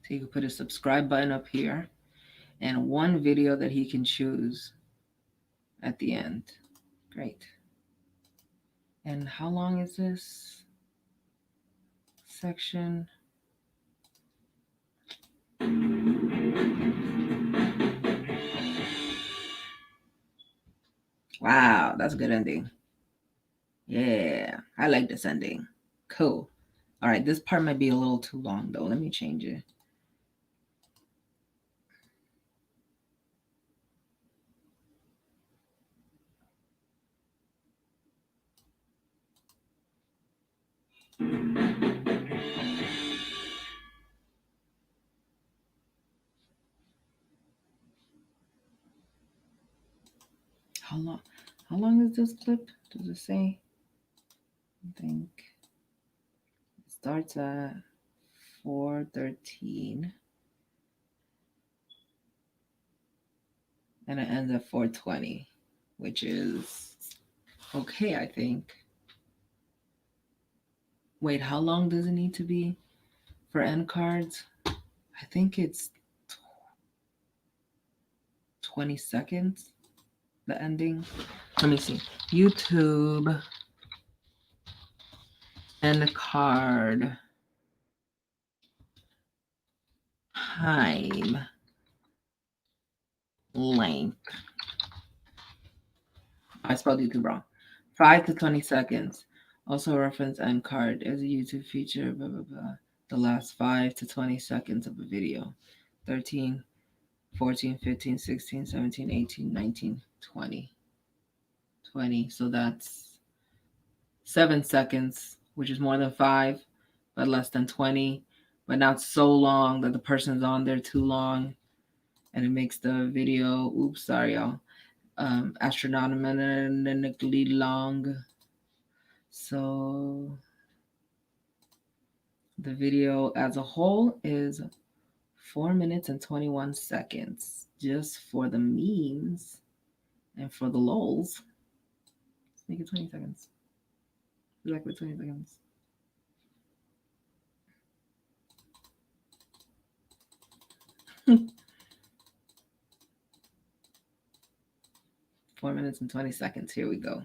So you can put a subscribe button up here and one video that he can choose at the end. Great. And how long is this section? Wow, that's a good ending. Yeah, I like this ending. Cool. All right, this part might be a little too long though. Let me change it. How long? How long is this clip? Does it say? I think it starts at 4:13 and it ends at 4:20, which is okay, I think. Wait, how long does it need to be for end cards? I think it's 20 seconds, the ending. Let me see. YouTube end card time length. I spelled YouTube wrong. 5 to 20 seconds. Also reference end card as a YouTube feature, blah, blah, blah. The last 5 to 20 seconds of a video. 13, 14, 15, 16, 17, 18, 19, 20. 20. So that's 7 seconds, which is more than 5, but less than 20. But not so long that the person's on there too long. And it makes the video, oops, sorry, y'all, astronomically long. So the video as a whole is 4 minutes and 21 seconds just for the memes and for the lols. Let's make it 20 seconds. Exactly 20 seconds. Four minutes and 20 seconds. Here we go.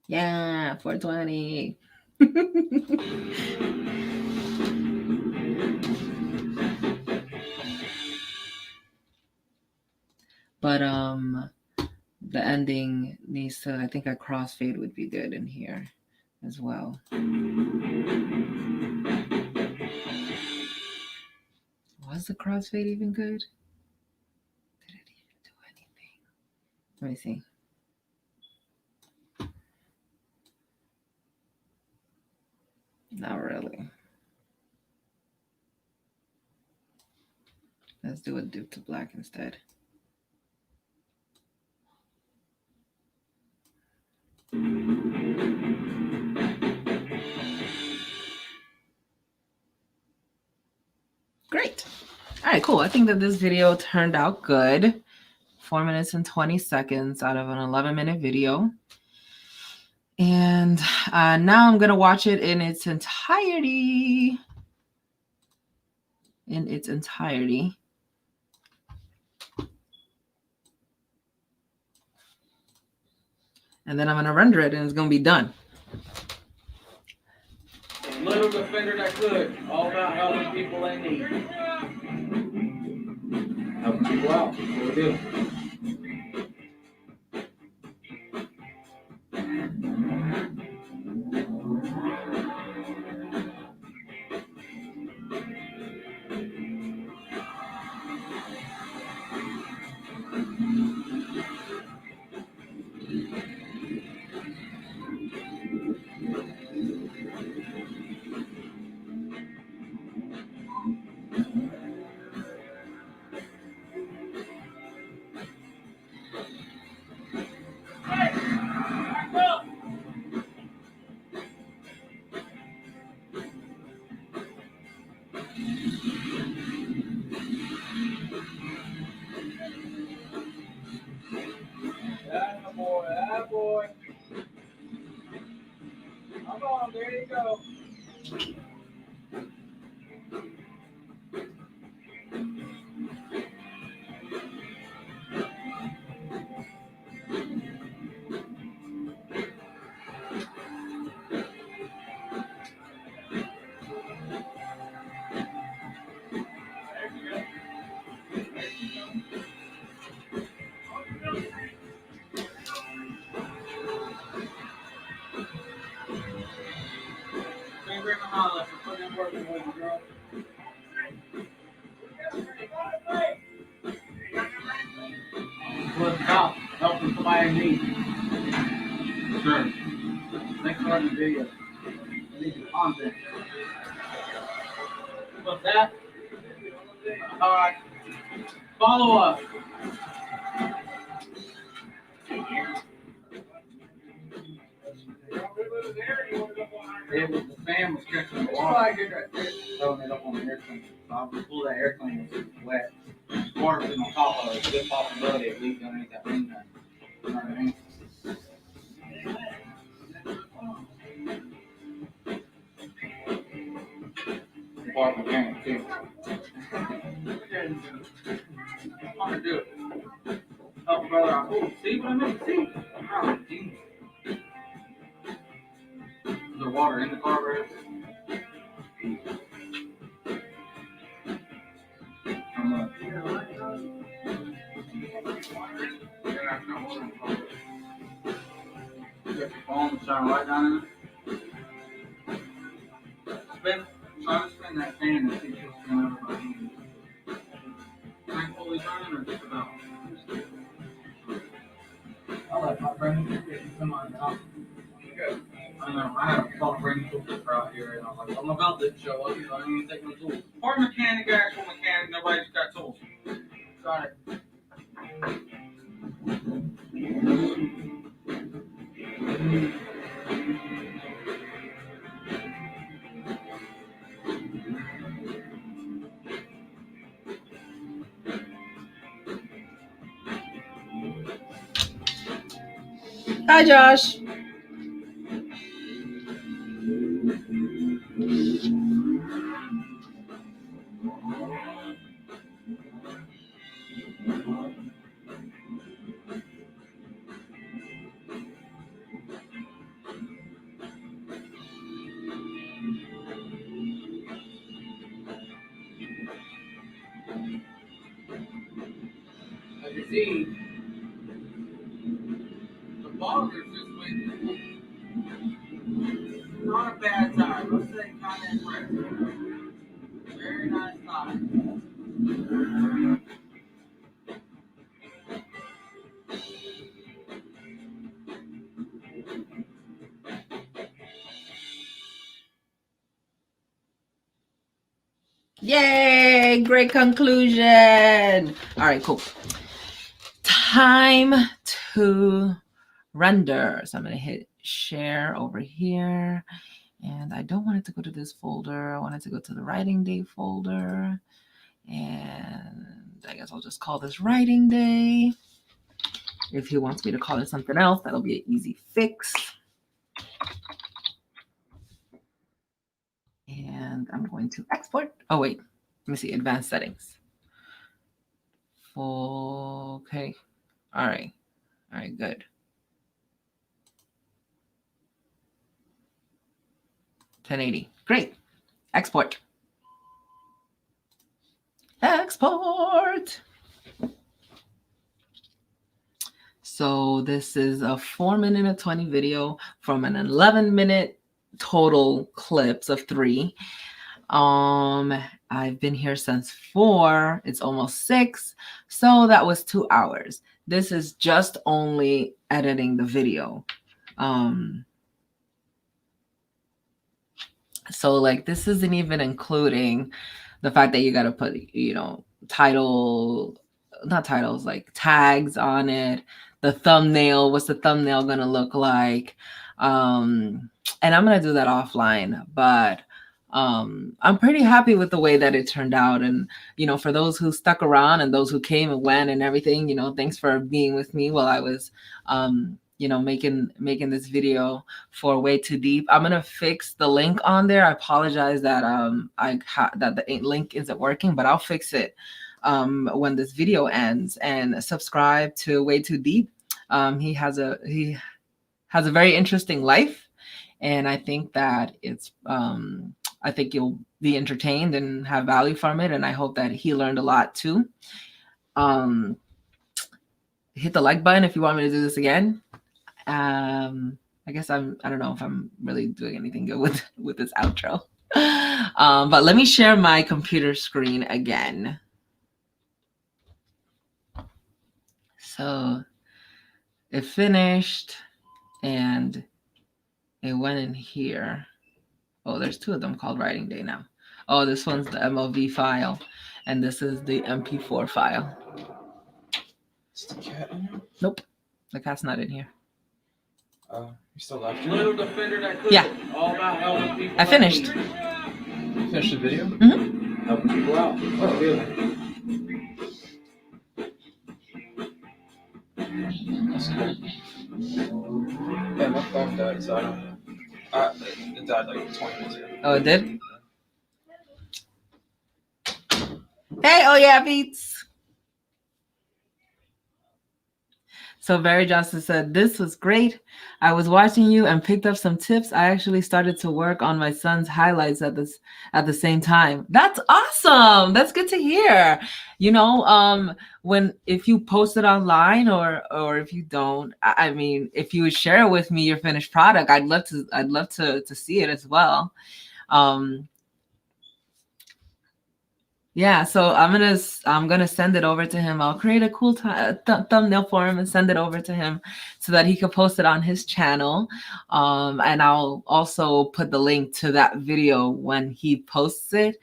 Yeah, 420. But the ending needs to, I think a crossfade would be good in here as well. Was the crossfade even good? Did it even do anything? Let me see. Not really. Let's do a dip to black instead. Great. All right, cool. I think that this video turned out good. 4 minutes and 20 seconds out of an 11-minute video. And now I'm going to watch it in its entirety. And then I'm going to render it and it's going to be done. Little defender that could. All about helping people in need. Helping people out. That's what we do. That boy, that boy. Come on, there you go. working with you, girl. What's about helping somebody in need. Sure. Thanks for watching the video. I need your content. What's that? Alright. Follow us. It was the fan was catching the water. I did that. Throwing it up on the air cleaner. So I was pull that air cleaner was wet. Water's in on top of it. It's a good possibility it leaked underneath that ring there. You know what I mean? Bar mechanic too. I'm gonna do it. Help a brother out. Oh, see what I meant? See? Oh, geez. Is there water in the carburetor? How much? You got your phone shine right down in there? Try to spin that fan and see if it's going everybody. Tank fully turning or just about? I'll let my friend get you some on top. I know, I had a phone bring tools out here, and I was like, well, my belt didn't show up, so I didn't take my tools. Part mechanic, actual mechanic, nobody's got tools. Got it. Hi, Josh. As you see, the bogger's just waiting. Not a bad time. Let's say kind of impressive. Very nice time. Yay! Great conclusion. All right, cool. Time to render. So I'm going to hit share over here. And I don't want it to go to this folder. I want it to go to the writing day folder. And I guess I'll just call this writing day. If he wants me to call it something else, that'll be an easy fix. And I'm going to export. Oh, wait. Let me see. Advanced settings. Okay. All right. All right, good. $1080. Great. Export. Export. So this is a 4-minute and 20 video from an 11-minute total clips of 3. I've been here since 4. It's almost 6. So that was 2 hours. This is just only editing the video. So like this isn't even including the fact that you got to put, not titles, like tags on it, the thumbnail, what's the thumbnail going to look like? And I'm going to do that offline, but I'm pretty happy with the way that it turned out. And, for those who stuck around and those who came and went and everything, thanks for being with me while I was, making this video for Way Too Deep. I'm going to fix the link on there. I apologize that, that the link isn't working, but I'll fix it when this video ends. And subscribe to Way Too Deep. He has a very interesting life, and I think that it's I think you'll be entertained and have value from it, and I hope that he learned a lot too. Hit the like button if you want me to do this again. I guess I don't know if I'm really doing anything good with this outro. But let me share my computer screen again. So it finished and it went in here. Oh, there's two of them called Writing Day now. Oh, this one's the MOV file, and this is the MP4 file. Is the cat in here? Nope, the cat's not in here. You still left it? Little defender that could. Yeah. All about helping people. I finished. You finished the video? Helping people out. Oh, really? That's good. Yeah, my phone died, so I don't know. It died like 20 minutes ago. Oh, it did? Hey, oh yeah, Beats. So Very Justice said, this was great. I was watching you and picked up some tips. I actually started to work on my son's highlights at the same time. That's awesome. That's good to hear. You know, if you post it online or if you don't, I mean, if you would share with me your finished product, I'd love to see it as well. Yeah, so I'm gonna send it over to him. I'll create a cool thumbnail for him and send it over to him so that he can post it on his channel. And I'll also put the link to that video when he posts it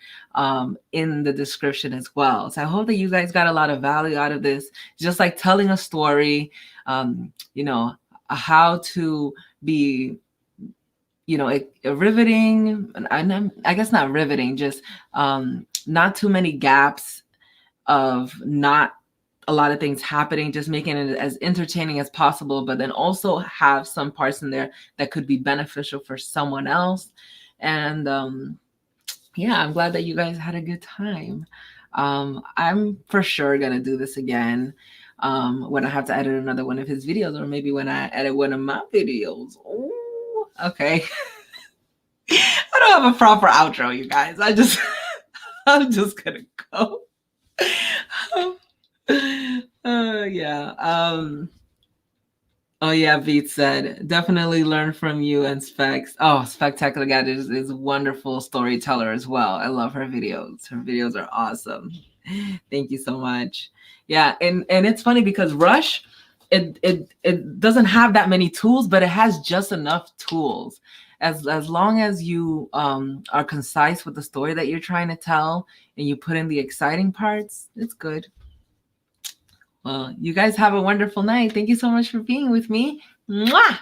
in the description as well. So I hope that you guys got a lot of value out of this. Just like telling a story, you know, how to be, you know, riveting, and I guess not riveting, just not too many gaps of not a lot of things happening, just making it as entertaining as possible, but then also have some parts in there that could be beneficial for someone else. And yeah, I'm glad that you guys had a good time. I'm for sure gonna do this again when I have to edit another one of his videos, or maybe when I edit one of my videos. Ooh. Okay. I don't have a proper outro, you guys. I'm just gonna go. Yeah. Oh yeah, Beat said, definitely learn from you and Specs. Oh, Spectacular Cat is a wonderful storyteller as well. I love her videos. Her videos are awesome. Thank you so much. Yeah, and it's funny because Rush, it doesn't have that many tools, but it has just enough tools. As long as you are concise with the story that you're trying to tell and you put in the exciting parts, it's good. Well, you guys have a wonderful night. Thank you so much for being with me. Mwah!